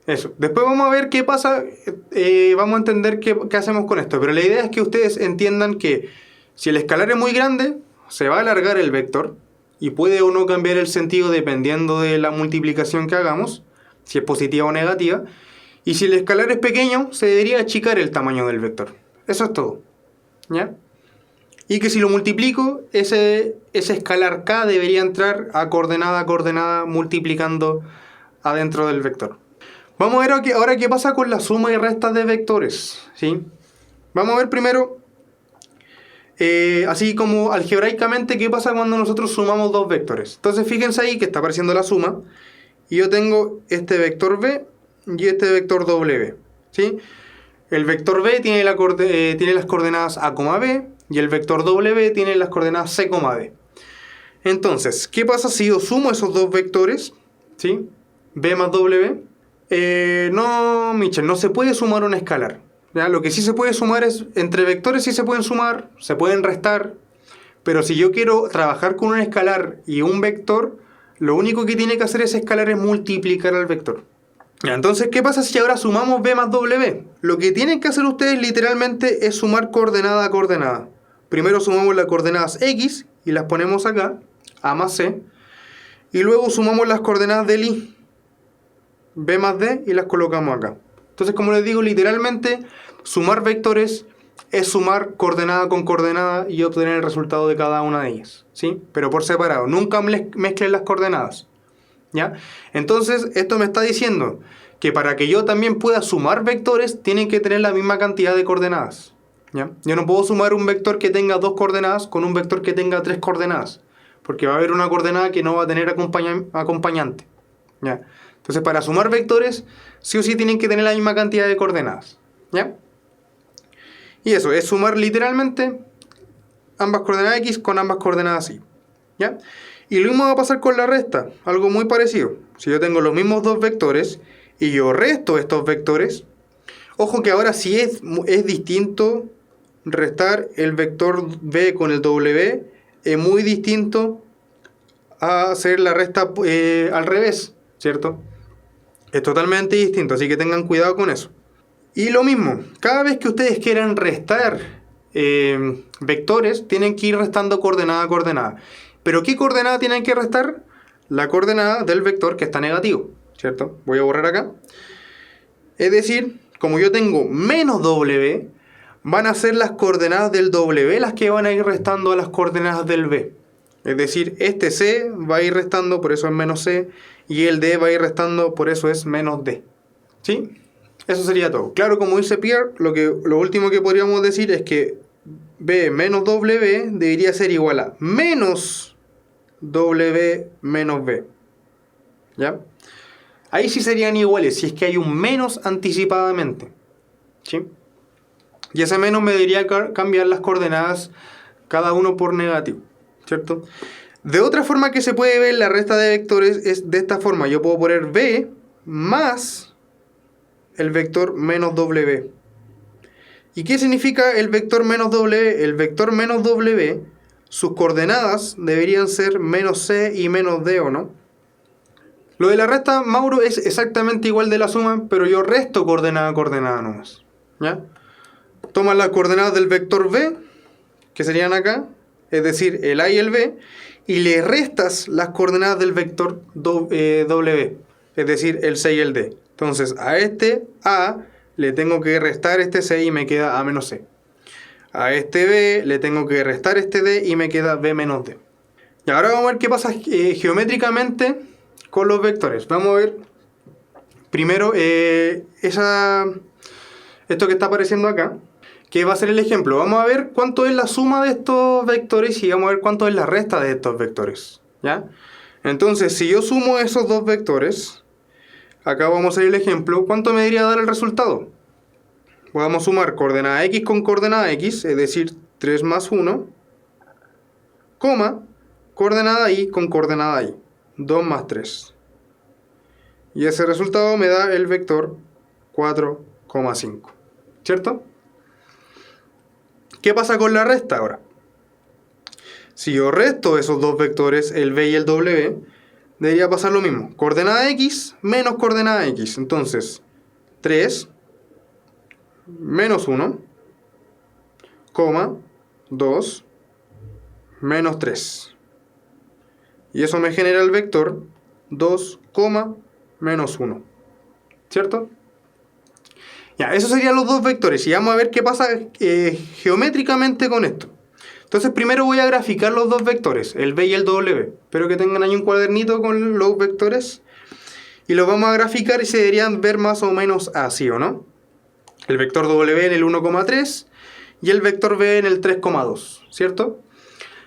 Eso. Después vamos a ver qué pasa, vamos a entender qué hacemos con esto. Pero la idea es que ustedes entiendan que si el escalar es muy grande, se va a alargar el vector y puede o no cambiar el sentido dependiendo de la multiplicación que hagamos, si es positiva o negativa. Y si el escalar es pequeño, se debería achicar el tamaño del vector. Eso es todo, ¿ya? Y que si lo multiplico, ese escalar k debería entrar a coordenada multiplicando adentro del vector. Vamos a ver ahora qué pasa con la suma y resta de vectores, ¿sí? Vamos a ver primero, así como algebraicamente, qué pasa cuando nosotros sumamos dos vectores. Entonces fíjense ahí que está apareciendo la suma y yo tengo este vector b y este vector w, ¿sí? El vector b tiene las coordenadas a, b, y el vector w tiene las coordenadas c, d. Entonces, ¿qué pasa si yo sumo esos dos vectores? ¿Sí? B más w. No, Michel, no se puede sumar un escalar, ¿ya? Lo que sí se puede sumar es, entre vectores sí se pueden sumar, se pueden restar, pero si yo quiero trabajar con un escalar y un vector, lo único que tiene que hacer ese escalar es multiplicar al vector. Ya, entonces, ¿qué pasa si ahora sumamos b más w? Lo que tienen que hacer ustedes literalmente es sumar coordenada a coordenada. Primero sumamos las coordenadas x y las ponemos acá, a más c, y luego sumamos las coordenadas del y, b más d, y las colocamos acá. Entonces, como les digo, literalmente sumar vectores es sumar coordenada con coordenada y obtener el resultado de cada una de ellas, ¿sí? Pero por separado, nunca mezclen las coordenadas, ¿ya? Entonces, esto me está diciendo que para que yo también pueda sumar vectores, tienen que tener la misma cantidad de coordenadas, ¿ya? Yo no puedo sumar un vector que tenga 2 coordenadas con un vector que tenga 3 coordenadas, porque va a haber una coordenada que no va a tener acompañante, ¿ya? Entonces, para sumar vectores, sí o sí tienen que tener la misma cantidad de coordenadas, ¿ya? Y eso, es sumar literalmente ambas coordenadas x con ambas coordenadas y, ¿ya? Y lo mismo va a pasar con la resta, algo muy parecido. Si yo tengo los mismos dos vectores y yo resto estos vectores, ojo que ahora sí es distinto restar el vector b con el w, es muy distinto a hacer la resta al revés, ¿cierto? Es totalmente distinto, así que tengan cuidado con eso. Y lo mismo, cada vez que ustedes quieran restar vectores, tienen que ir restando coordenada a coordenada. ¿Pero qué coordenada tienen que restar? La coordenada del vector que está negativo, ¿cierto? Voy a borrar acá. Es decir, como yo tengo menos w, van a ser las coordenadas del w las que van a ir restando a las coordenadas del b. Es decir, este c va a ir restando, por eso es menos c, y el d va a ir restando, por eso es menos d, ¿sí? Eso sería todo. Claro, como dice Pierre, lo último que podríamos decir es que b menos w debería ser igual a menos w menos b, ¿ya? Ahí sí serían iguales, si es que hay un menos anticipadamente. ¿Sí? Y ese menos me debería cambiar las coordenadas cada uno por negativo, ¿cierto? De otra forma que se puede ver la resta de vectores es de esta forma. Yo puedo poner b más el vector menos w. ¿Y qué significa el vector menos w? El vector menos w, sus coordenadas deberían ser menos c y menos d, ¿o no? Lo de la resta, Mauro, es exactamente igual de la suma, pero yo resto coordenada a coordenada nomás, ¿ya? Tomas las coordenadas del vector b, que serían acá, es decir, el a y el b, y le restas las coordenadas del vector w, es decir, el c y el d. Entonces, a este a le tengo que restar este c y me queda a menos c. A este b le tengo que restar este d y me queda b menos d. Y ahora vamos a ver qué pasa geométricamente con los vectores. Vamos a ver primero esto que está apareciendo acá, que va a ser el ejemplo. Vamos a ver cuánto es la suma de estos vectores y vamos a ver cuánto es la resta de estos vectores, ¿ya? Entonces, si yo sumo esos dos vectores, acá vamos a ver el ejemplo, ¿cuánto me debería dar el resultado? Vamos a sumar coordenada x con coordenada x, es decir, 3 más 1, coma, coordenada y con coordenada y, 2 más 3. Y ese resultado me da el vector 4,5, ¿cierto? ¿Qué pasa con la resta ahora? Si yo resto esos dos vectores, el b y el w, debería pasar lo mismo. Coordenada x menos coordenada x. Entonces, 3 menos 1, 2 menos 3. Y eso me genera el vector 2, menos 1. ¿Cierto? Ya, esos serían los dos vectores. Y vamos a ver qué pasa geométricamente con esto. Entonces primero voy a graficar los dos vectores, el b y el w. Espero que tengan ahí un cuadernito con los vectores. Y los vamos a graficar y se deberían ver más o menos así, ¿o no? El vector w en el 1,3 y el vector b en el 3,2, ¿cierto?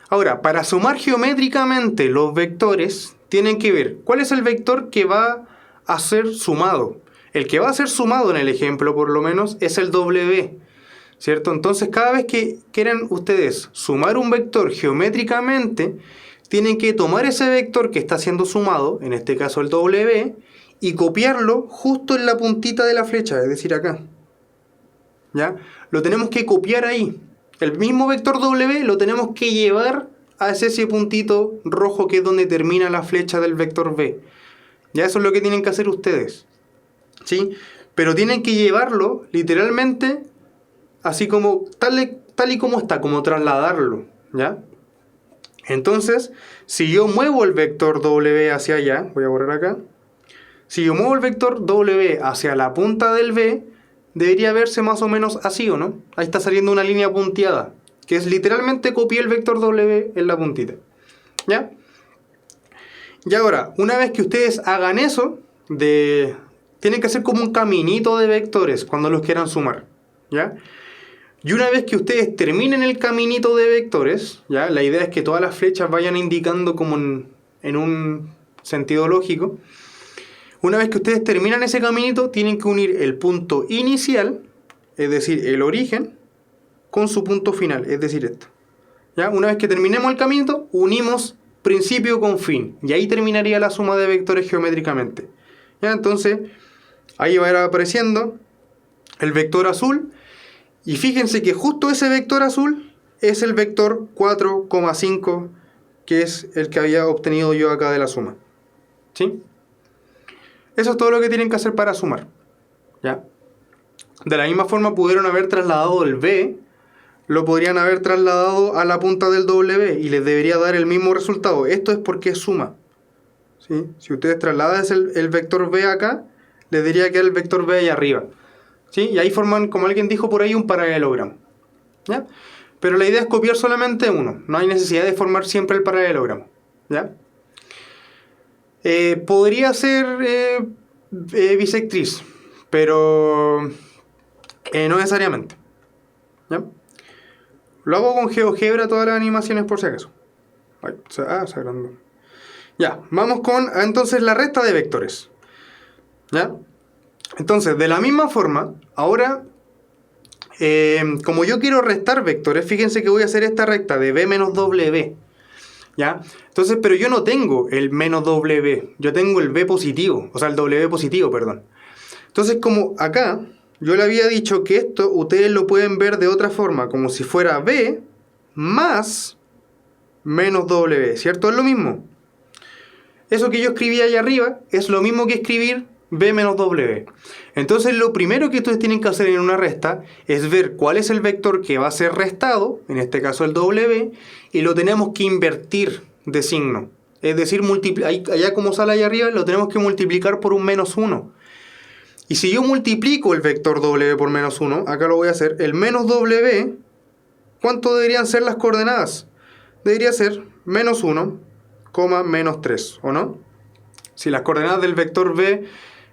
Ahora, para sumar geométricamente los vectores, tienen que ver cuál es el vector que va a ser sumado. El que va a ser sumado en el ejemplo, por lo menos, es el w, ¿cierto? Entonces, cada vez que quieran ustedes sumar un vector geométricamente, tienen que tomar ese vector que está siendo sumado, en este caso el w, y copiarlo justo en la puntita de la flecha, es decir, acá. ¿Ya? Lo tenemos que copiar ahí. El mismo vector w lo tenemos que llevar a ese puntito rojo que es donde termina la flecha del vector b. Ya eso es lo que tienen que hacer ustedes, ¿sí? Pero tienen que llevarlo literalmente así como tal y como está, como trasladarlo, ¿ya? Entonces, si yo muevo el vector w hacia allá, voy a borrar acá. Si yo muevo el vector w hacia la punta del b, debería verse más o menos así, ¿o no? Ahí está saliendo una línea punteada, que es literalmente copié el vector w en la puntita, ¿ya? Y ahora, una vez que ustedes hagan eso, tienen que hacer como un caminito de vectores cuando los quieran sumar, ¿ya? Y una vez que ustedes terminen el caminito de vectores, ¿ya? La idea es que todas las flechas vayan indicando como en un sentido lógico. Una vez que ustedes terminan ese caminito, tienen que unir el punto inicial, es decir, el origen, con su punto final, es decir, esto. ¿Ya? Una vez que terminemos el caminito, unimos principio con fin. Y ahí terminaría la suma de vectores geométricamente. ¿Ya? Entonces, ahí va a ir apareciendo el vector azul. Y fíjense que justo ese vector azul es el vector 4,5, que es el que había obtenido yo acá de la suma. ¿Sí? Eso es todo lo que tienen que hacer para sumar, ¿ya? De la misma forma pudieron haber trasladado el b, lo podrían haber trasladado a la punta del w y les debería dar el mismo resultado. Esto es porque es suma, ¿sí? Si ustedes trasladan el vector b acá, les debería quedar el vector b ahí arriba, ¿sí? Y ahí forman, como alguien dijo por ahí, un paralelogramo, ¿ya? Pero la idea es copiar solamente uno, no hay necesidad de formar siempre el paralelogramo, ¿ya? Podría ser bisectriz, pero no necesariamente, ¿ya? Lo hago con GeoGebra todas las animaciones por si acaso. Se agrandó. Ya, vamos con entonces la resta de vectores. ¿Ya? Entonces, de la misma forma, ahora, como yo quiero restar vectores, fíjense que voy a hacer esta recta de b menos w. ¿Ya? Entonces, pero yo no tengo el menos w, yo tengo el b positivo, o sea, el w positivo, perdón. Entonces, como acá, yo le había dicho que esto ustedes lo pueden ver de otra forma, como si fuera b más menos w, ¿cierto? Es lo mismo. Eso que yo escribí ahí arriba es lo mismo que escribir b menos w. Entonces lo primero que ustedes tienen que hacer en una resta es ver cuál es el vector que va a ser restado, en este caso el w, y lo tenemos que invertir de signo. Es decir, allá como sale ahí arriba, lo tenemos que multiplicar por un menos 1. Y si yo multiplico el vector w por menos 1, acá lo voy a hacer, el menos w, ¿cuánto deberían ser las coordenadas? Debería ser menos 1, menos 3, ¿o no? Si las coordenadas del vector b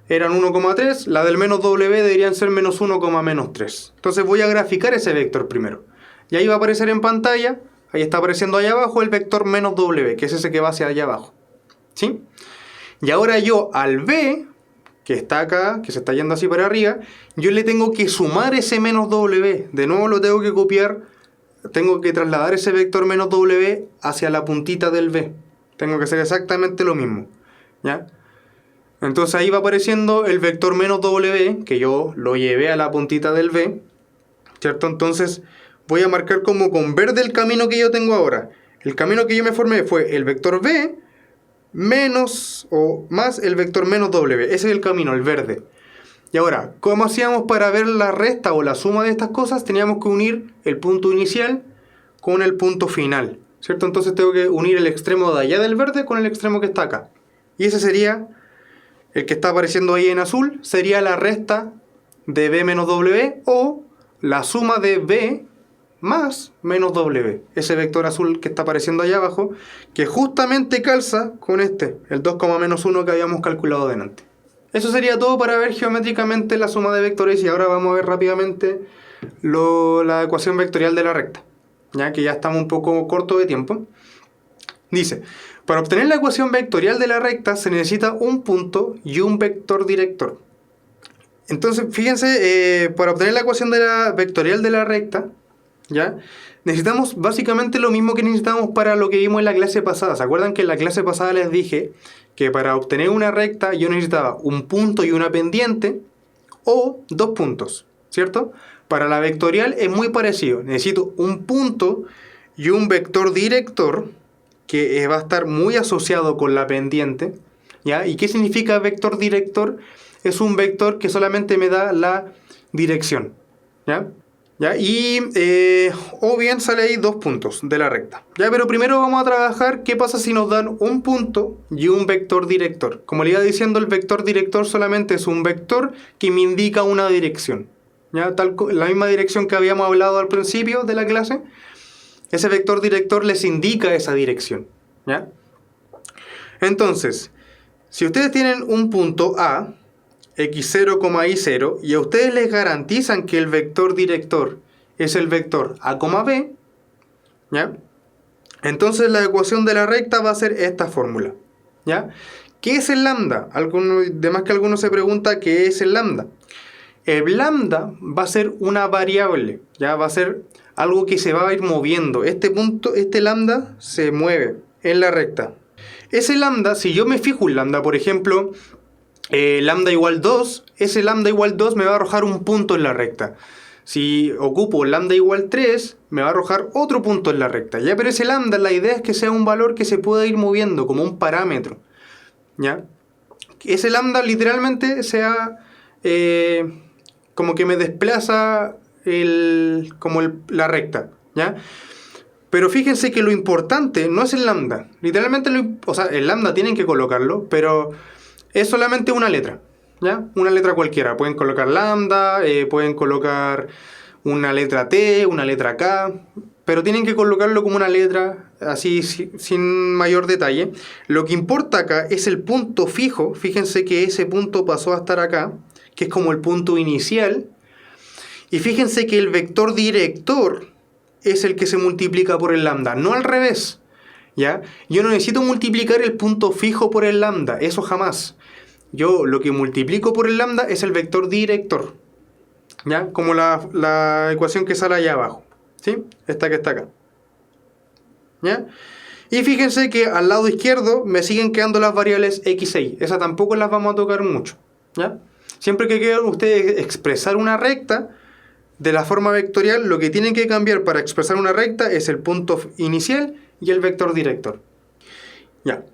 eran 1,3, la del menos w deberían ser menos 1, menos 3. Entonces voy a graficar ese vector primero. Y ahí va a aparecer en pantalla, ahí está apareciendo allá abajo el vector menos w, que es ese que va hacia allá abajo. ¿Sí? Y ahora yo al b, que está acá, que se está yendo así para arriba, yo le tengo que sumar ese menos w. De nuevo lo tengo que copiar, tengo que trasladar ese vector menos w hacia la puntita del b. Tengo que hacer exactamente lo mismo. ¿Ya? Entonces ahí va apareciendo el vector menos w, que yo lo llevé a la puntita del b, ¿cierto? Entonces voy a marcar como con verde el camino que yo tengo ahora. El camino que yo me formé fue el vector b menos o más el vector menos w. Ese es el camino, el verde. Y ahora, ¿cómo hacíamos para ver la resta o la suma de estas cosas? Teníamos que unir el punto inicial con el punto final, ¿cierto? Entonces tengo que unir el extremo de allá del verde con el extremo que está acá. Y ese sería, el que está apareciendo ahí en azul, sería la resta de b menos w o la suma de b más menos w. Ese vector azul que está apareciendo allá abajo, que justamente calza con este, el 2, menos 1 que habíamos calculado delante. Eso sería todo para ver geométricamente la suma de vectores y ahora vamos a ver rápidamente la ecuación vectorial de la recta, ya que ya estamos un poco corto de tiempo. Dice, para obtener la ecuación vectorial de la recta se necesita un punto y un vector director. Entonces, fíjense, para obtener la ecuación vectorial de la recta, ¿ya? Necesitamos básicamente lo mismo que necesitamos para lo que vimos en la clase pasada. ¿Se acuerdan que en la clase pasada les dije que para obtener una recta yo necesitaba un punto y una pendiente o dos puntos, ¿cierto? Para la vectorial es muy parecido. Necesito un punto y un vector director que va a estar muy asociado con la pendiente, ¿ya? ¿Y qué significa vector director? Es un vector que solamente me da la dirección, ¿ya? ¿Ya? Y o bien sale ahí dos puntos de la recta, ¿ya? Pero primero vamos a trabajar qué pasa si nos dan un punto y un vector director. Como le iba diciendo, el vector director solamente es un vector que me indica una dirección, ¿ya? La misma dirección que habíamos hablado al principio de la clase. Ese vector director les indica esa dirección, ¿ya? Entonces, si ustedes tienen un punto A, x0, y0, y a ustedes les garantizan que el vector director es el vector a, b, ¿ya? Entonces la ecuación de la recta va a ser esta fórmula, ¿ya? ¿Qué es el lambda? Además que alguno se pregunta qué es el lambda. El lambda va a ser una variable, ¿ya? Va a ser algo que se va a ir moviendo. Este lambda se mueve en la recta. Ese lambda, si yo me fijo un lambda, por ejemplo, lambda igual 2, ese lambda igual 2 me va a arrojar un punto en la recta. Si ocupo lambda igual 3, me va a arrojar otro punto en la recta, ¿ya? Pero ese lambda, la idea es que sea un valor que se pueda ir moviendo como un parámetro, ¿ya? Ese lambda literalmente sea como que me desplaza la recta, ¿ya? Pero fíjense que lo importante no es el lambda. Literalmente, el lambda tienen que colocarlo, pero es solamente una letra, ¿ya? Una letra cualquiera. Pueden colocar lambda, pueden colocar una letra T, una letra K, pero tienen que colocarlo como una letra, así sin mayor detalle. Lo que importa acá es el punto fijo. Fíjense que ese punto pasó a estar acá, que es como el punto inicial. Y fíjense que el vector director es el que se multiplica por el lambda, no al revés, ¿ya? Yo no necesito multiplicar el punto fijo por el lambda, eso jamás. yo lo que multiplico por el lambda es el vector director, ¿ya? Como la ecuación que sale allá abajo, ¿sí? Esta que está acá, ¿ya? Y fíjense que al lado izquierdo me siguen quedando las variables x e y. Esas tampoco las vamos a tocar mucho, ¿ya? Siempre que quieran ustedes expresar una recta de la forma vectorial, lo que tienen que cambiar para expresar una recta es el punto inicial y el vector director, ¿ya?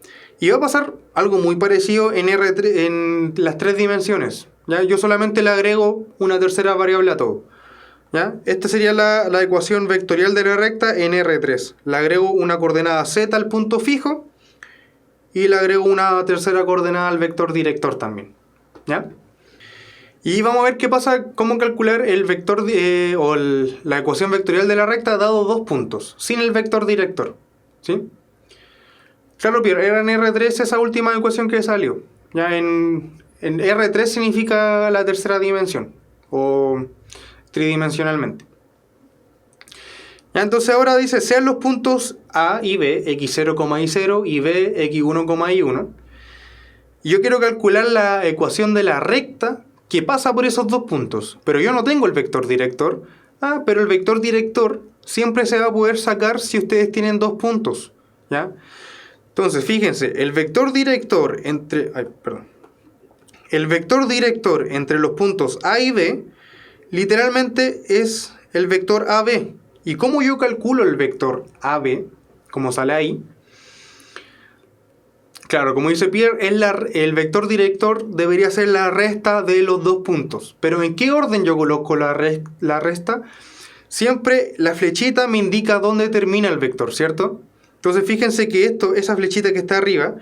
Y va a pasar algo muy parecido en las tres dimensiones, ¿ya? Yo solamente le agrego una tercera variable a todo, ¿ya? Esta sería la ecuación vectorial de la recta en R3. Le agrego una coordenada z al punto fijo y le agrego una tercera coordenada al vector director también, ¿ya? Y vamos a ver qué pasa, cómo calcular el vector la ecuación vectorial de la recta dado dos puntos, sin el vector director, ¿sí? Claro, Pierre, era en R3 esa última ecuación que salió. Ya en R3 significa la tercera dimensión, o tridimensionalmente. Ya, entonces ahora dice, sean los puntos A y B, x0, y0, y B, x1, y1. Y yo quiero calcular la ecuación de la recta que pasa por esos dos puntos. Pero yo no tengo el vector director. Pero el vector director siempre se va a poder sacar si ustedes tienen dos puntos, ¿ya? Entonces, fíjense, el vector director entre los puntos A y B literalmente es el vector AB. ¿Y cómo yo calculo el vector AB? Como sale ahí. Claro, como dice Pierre, el vector director debería ser la resta de los dos puntos. Pero ¿en qué orden yo coloco la resta? Siempre la flechita me indica dónde termina el vector, ¿cierto? Entonces fíjense que esa flechita que está arriba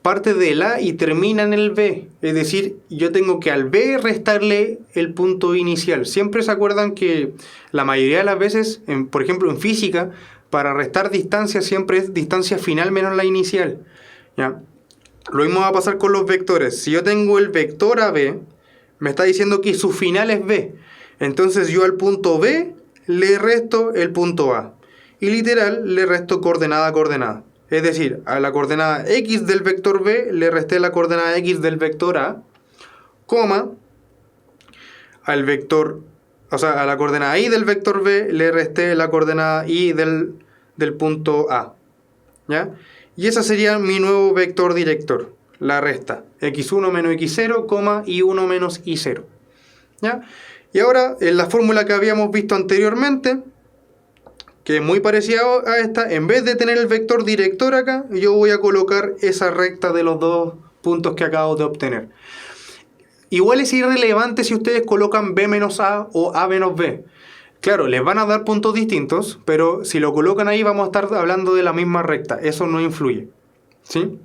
parte del A y termina en el B. Es decir, yo tengo que al B restarle el punto inicial. Siempre se acuerdan que la mayoría de las veces, por ejemplo en física, para restar distancia siempre es distancia final menos la inicial, ¿ya? Lo mismo va a pasar con los vectores. Si yo tengo el vector AB, me está diciendo que su final es B. Entonces yo al punto B le resto el punto A. Y literal le resto coordenada a coordenada. Es decir, a la coordenada x del vector B le resté la coordenada x del vector A, coma, a la coordenada y del vector B le resté la coordenada y del punto A, ¿ya? Y ese sería mi nuevo vector director, la resta, x1 menos x0, y1 menos y0, ¿ya? Y ahora, en la fórmula que habíamos visto anteriormente, que es muy parecida a esta, en vez de tener el vector director acá, yo voy a colocar esa recta de los dos puntos que acabo de obtener. Igual es irrelevante si ustedes colocan B menos A o A menos B. Claro, les van a dar puntos distintos, pero si lo colocan ahí vamos a estar hablando de la misma recta. Eso no influye, ¿sí?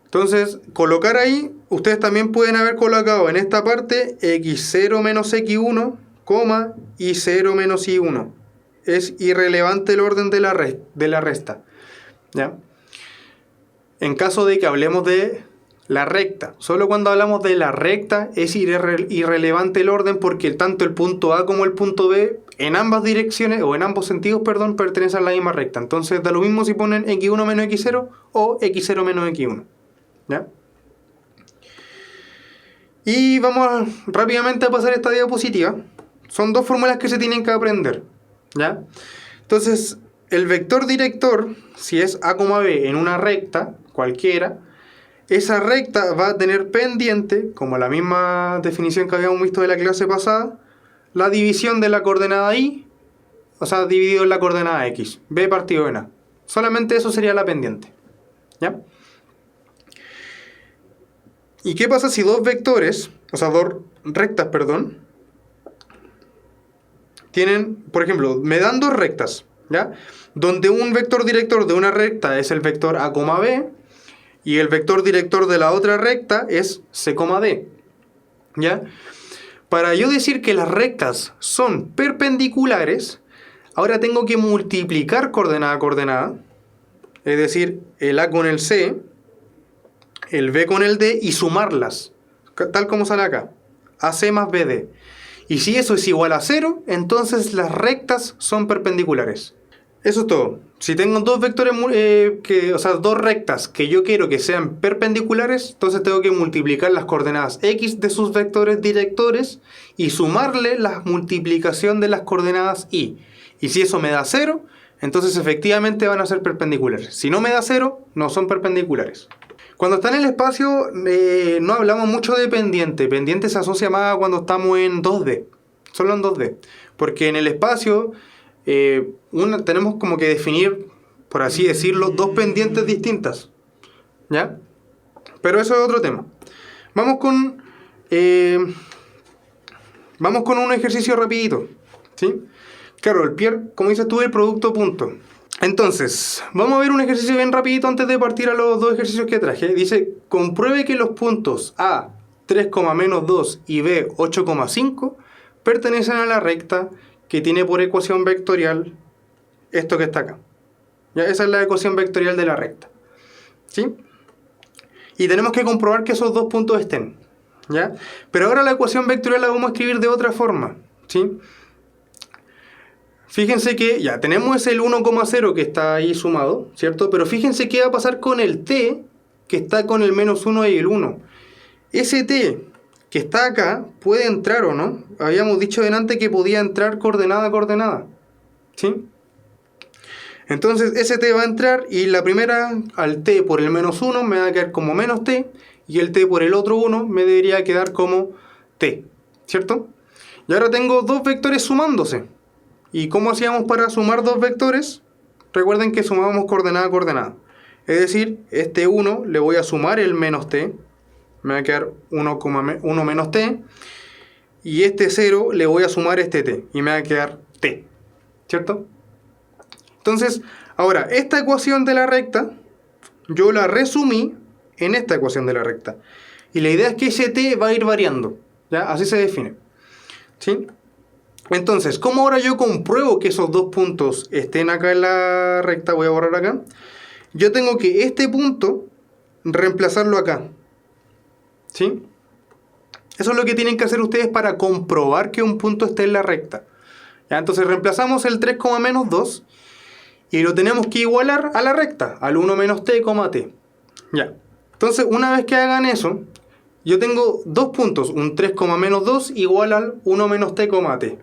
Entonces, colocar ahí, ustedes también pueden haber colocado en esta parte x0 menos x1, y0 menos y1. Es irrelevante el orden de la resta, ¿ya? En caso de que hablemos de la recta, solo cuando hablamos de la recta es irrelevante el orden, porque tanto el punto A como el punto B en ambas direcciones, o en ambos sentidos, perdón, pertenecen a la misma recta. Entonces da lo mismo si ponen x1 menos x0 o x0 menos x1, ¿ya? Y vamos rápidamente a pasar esta diapositiva. Son dos fórmulas que se tienen que aprender, ¿ya? Entonces, el vector director, si es A, B en una recta cualquiera, esa recta va a tener pendiente, como la misma definición que habíamos visto de la clase pasada, la división de la coordenada y, o sea, dividido en la coordenada x, b partido en a. Solamente eso sería la pendiente, ¿ya? ¿Y qué pasa si dos vectores, o sea, dos rectas, perdón, tienen, por ejemplo, me dan dos rectas, ¿ya? Donde un vector director de una recta es el vector A, B, y el vector director de la otra recta es C, D, ¿ya? Para yo decir que las rectas son perpendiculares, ahora tengo que multiplicar coordenada a coordenada, es decir, el A con el C, el B con el D, y sumarlas, tal como sale acá, AC más BD. Y si eso es igual a 0, entonces las rectas son perpendiculares. Eso es todo. Si tengo dos vectores, o sea, dos rectas que yo quiero que sean perpendiculares, entonces tengo que multiplicar las coordenadas x de sus vectores directores y sumarle la multiplicación de las coordenadas y. Y si eso me da 0, entonces efectivamente van a ser perpendiculares. Si no me da 0, no son perpendiculares. Cuando está en el espacio, no hablamos mucho de pendiente. Pendiente se asocia más a cuando estamos en 2D. Solo en 2D. Porque en el espacio tenemos como que definir, por así decirlo, dos pendientes distintas. ¿Ya? Pero eso es otro tema. Vamos con un ejercicio rapidito. ¿Sí? Claro, el Pierre, como dices tú, el producto punto. Entonces, vamos a ver un ejercicio bien rapidito antes de partir a los dos ejercicios que traje. Dice, compruebe que los puntos A, 3,-2 y B, 8,5 pertenecen a la recta que tiene por ecuación vectorial esto que está acá. ¿Ya? Esa es la ecuación vectorial de la recta. ¿Sí? Y tenemos que comprobar que esos dos puntos estén. ¿Ya? Pero ahora la ecuación vectorial la vamos a escribir de otra forma. ¿Sí? Fíjense que ya tenemos el 1,0 que está ahí sumado, ¿cierto? Pero fíjense qué va a pasar con el t que está con el -1 y el 1. Ese t que está acá puede entrar o no. Habíamos dicho delante que podía entrar coordenada a coordenada. ¿Sí? Entonces ese t va a entrar y la primera al t por el -1 me va a quedar como -t y el t por el otro 1 me debería quedar como t, ¿cierto? Y ahora tengo dos vectores sumándose. ¿Y cómo hacíamos para sumar dos vectores? Recuerden que sumábamos coordenada a coordenada. Es decir, este 1 le voy a sumar el -t, me va a quedar 1 menos t, y este 0 le voy a sumar este t, y me va a quedar t, ¿cierto? Entonces, ahora, esta ecuación de la recta, yo la resumí en esta ecuación de la recta. Y la idea es que ese t va a ir variando, ¿ya? Así se define, ¿sí? Entonces, ¿cómo ahora yo compruebo que esos dos puntos estén acá en la recta? Voy a borrar acá. Yo tengo que este punto reemplazarlo acá. ¿Sí? Eso es lo que tienen que hacer ustedes para comprobar que un punto esté en la recta. ¿Ya? Entonces reemplazamos el 3,-2 y lo tenemos que igualar a la recta, al 1 menos t, t. Ya. Entonces, una vez que hagan eso, yo tengo dos puntos, un 3,-2 igual al 1 menos t, t.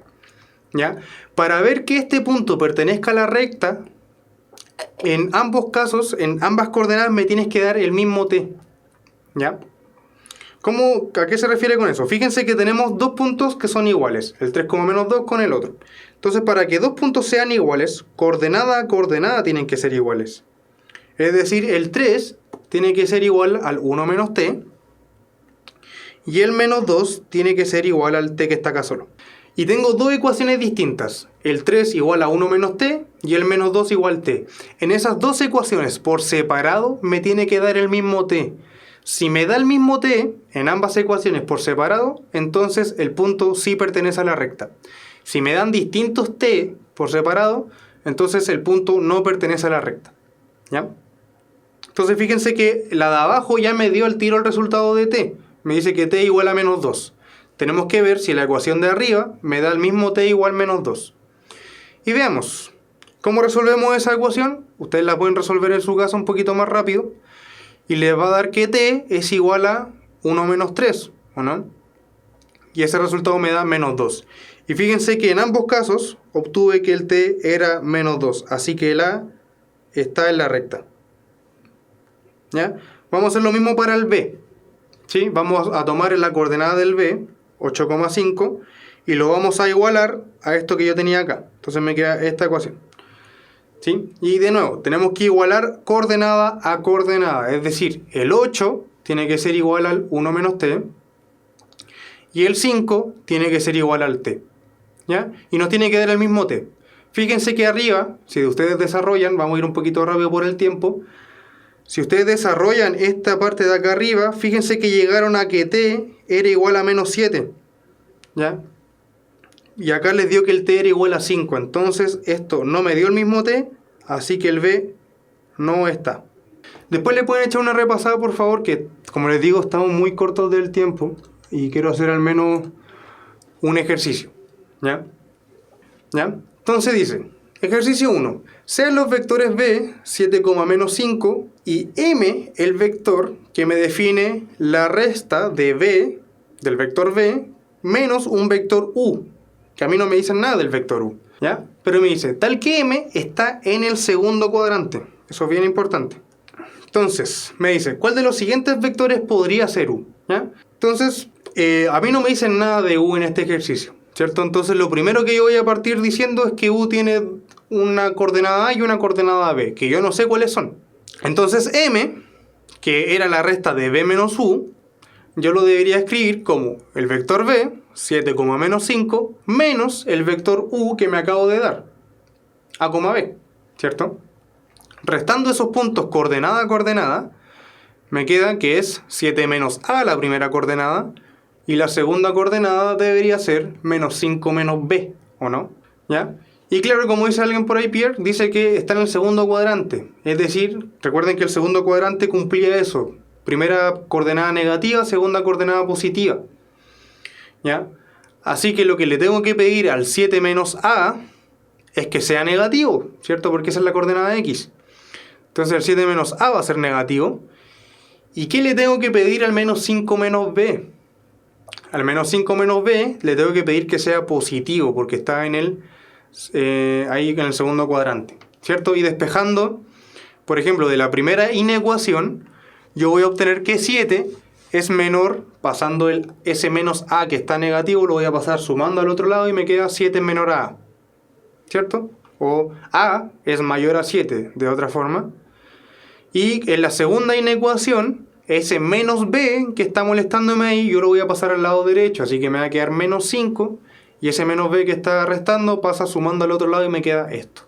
¿Ya? Para ver que este punto pertenezca a la recta, en ambos casos, en ambas coordenadas me tienes que dar el mismo t. ¿Ya? ¿A qué se refiere con eso? Fíjense que tenemos dos puntos que son iguales, el 3,-2 con el otro. Entonces, para que dos puntos sean iguales, coordenada a coordenada tienen que ser iguales. Es decir, el 3 tiene que ser igual al 1 menos t, y el -2 tiene que ser igual al t que está acá solo. Y tengo dos ecuaciones distintas, el 3 igual a 1 menos t y el -2 igual t. En esas dos ecuaciones por separado me tiene que dar el mismo t. Si me da el mismo t en ambas ecuaciones por separado, entonces el punto sí pertenece a la recta. Si me dan distintos t por separado, entonces el punto no pertenece a la recta. ¿Ya? Entonces fíjense que la de abajo ya me dio al tiro el resultado de t. Me dice que t igual a -2. Tenemos que ver si la ecuación de arriba me da el mismo t igual -2. Y veamos, ¿cómo resolvemos esa ecuación? Ustedes la pueden resolver en su casa un poquito más rápido. Y les va a dar que t es igual a 1 menos 3, ¿o no? Y ese resultado me da -2. Y fíjense que en ambos casos obtuve que el t era -2. Así que el a está en la recta. ¿Ya? Vamos a hacer lo mismo para el b. ¿Sí? Vamos a tomar la coordenada del b, 8,5, y lo vamos a igualar a esto que yo tenía acá. Entonces me queda esta ecuación. ¿Sí? Y de nuevo, tenemos que igualar coordenada a coordenada. Es decir, el 8 tiene que ser igual al 1 menos t, y el 5 tiene que ser igual al t. ¿Ya? Y nos tiene que dar el mismo t. Fíjense que arriba, si ustedes desarrollan, vamos a ir un poquito rápido por el tiempo. Si ustedes desarrollan esta parte de acá arriba, fíjense que llegaron a que t era igual a -7. ¿Ya? Y acá les dio que el t era igual a 5. Entonces esto no me dio el mismo t, así que el b no está. Después le pueden echar una repasada, por favor, que como les digo, estamos muy cortos del tiempo y quiero hacer al menos un ejercicio. ¿Ya? ¿Ya? Entonces dice, Ejercicio 1. Sean los vectores b 7, menos 5 y m el vector que me define la resta de b, del vector b, menos un vector u, que a mí no me dicen nada del vector u, ¿ya? Pero me dice, tal que m está en el segundo cuadrante. Eso es bien importante. Entonces, me dice, ¿cuál de los siguientes vectores podría ser u? ¿Ya? Entonces, a mí no me dicen nada de u en este ejercicio, ¿cierto? Entonces, lo primero que yo voy a partir diciendo es que u tiene una coordenada a y una coordenada b, que yo no sé cuáles son. Entonces, m, que era la resta de b menos u, yo lo debería escribir como el vector b, 7, menos 5, menos el vector u que me acabo de dar, a, b, ¿cierto? Restando esos puntos coordenada a coordenada, me queda que es 7 menos a la primera coordenada, y la segunda coordenada debería ser menos 5 menos b, ¿o no? ¿Ya? Y claro, como dice alguien por ahí, Pierre, dice que está en el segundo cuadrante. Es decir, recuerden que el segundo cuadrante cumplía eso. Primera coordenada negativa, segunda coordenada positiva. ¿Ya? Así que lo que le tengo que pedir al 7 menos a es que sea negativo, ¿cierto? Porque esa es la coordenada x. Entonces el 7 menos a va a ser negativo. ¿Y qué le tengo que pedir al menos 5 menos b? Al menos 5 menos b le tengo que pedir que sea positivo, porque está en el, ahí en el segundo cuadrante, ¿cierto? Y despejando, por ejemplo, de la primera inecuación, yo voy a obtener que 7 es menor, pasando el s menos a que está negativo, lo voy a pasar sumando al otro lado y me queda 7 menor a a, ¿cierto? O a es mayor a 7, de otra forma. Y en la segunda inecuación, ese menos b que está molestándome ahí, yo lo voy a pasar al lado derecho, así que me va a quedar menos 5, y ese menos b que está restando pasa sumando al otro lado y me queda esto.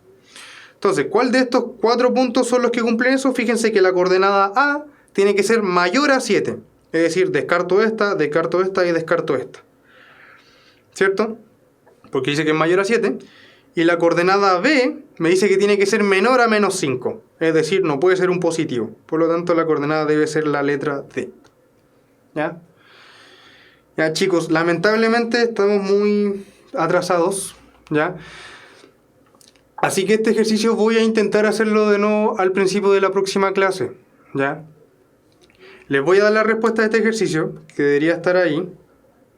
Entonces, ¿cuál de estos 4 puntos son los que cumplen eso? Fíjense que la coordenada a tiene que ser mayor a 7, es decir, descarto esta y descarto esta, ¿cierto? Porque dice que es mayor a 7. Y la coordenada b me dice que tiene que ser menor a menos 5. Es decir, no puede ser un positivo. Por lo tanto, la coordenada debe ser la letra D. ¿Ya? Ya, chicos, lamentablemente estamos muy atrasados. ¿Ya? Así que este ejercicio voy a intentar hacerlo de nuevo al principio de la próxima clase. ¿Ya? Les voy a dar la respuesta a este ejercicio, que debería estar ahí.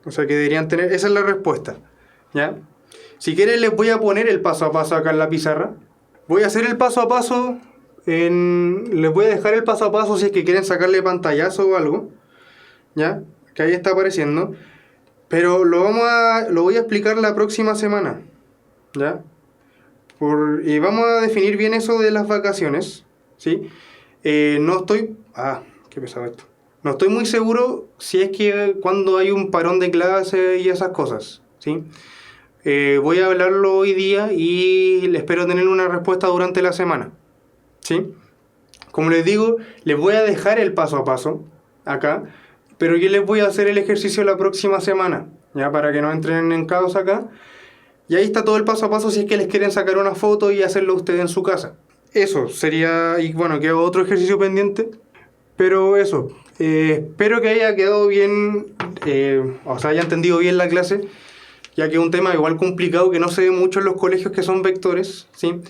O sea, que deberían tener... Esa es la respuesta. ¿Ya? Si quieren les voy a poner el paso a paso acá en la pizarra. Voy a hacer el paso a paso, les voy a dejar el paso a paso si es que quieren sacarle pantallazo o algo. ¿Ya? Que ahí está apareciendo. Pero lo voy a explicar la próxima semana. ¿Ya? Y vamos a definir bien eso de las vacaciones. ¿Sí? No estoy... qué pesado esto. No estoy muy seguro si es que cuando hay un parón de clase y esas cosas. ¿Sí? Voy a hablarlo hoy día y espero tener una respuesta durante la semana. ¿Sí? Como les digo, les voy a dejar el paso a paso acá, pero yo les voy a hacer el ejercicio la próxima semana, ya, para que no entren en caos acá. Y ahí está todo el paso a paso si es que les quieren sacar una foto y hacerlo ustedes en su casa. Eso sería, y bueno, queda otro ejercicio pendiente, pero eso. Espero que haya quedado bien, o sea, haya entendido bien la clase, ya que es un tema igual complicado que no se ve mucho en los colegios que son vectores, ¿sí?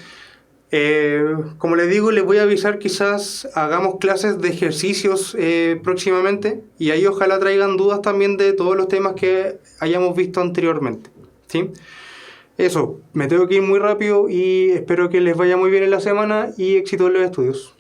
Como les digo, les voy a avisar, quizás hagamos clases de ejercicios próximamente, y ahí ojalá traigan dudas también de todos los temas que hayamos visto anteriormente, ¿sí? Eso, me tengo que ir muy rápido y espero que les vaya muy bien en la semana y éxito en los estudios.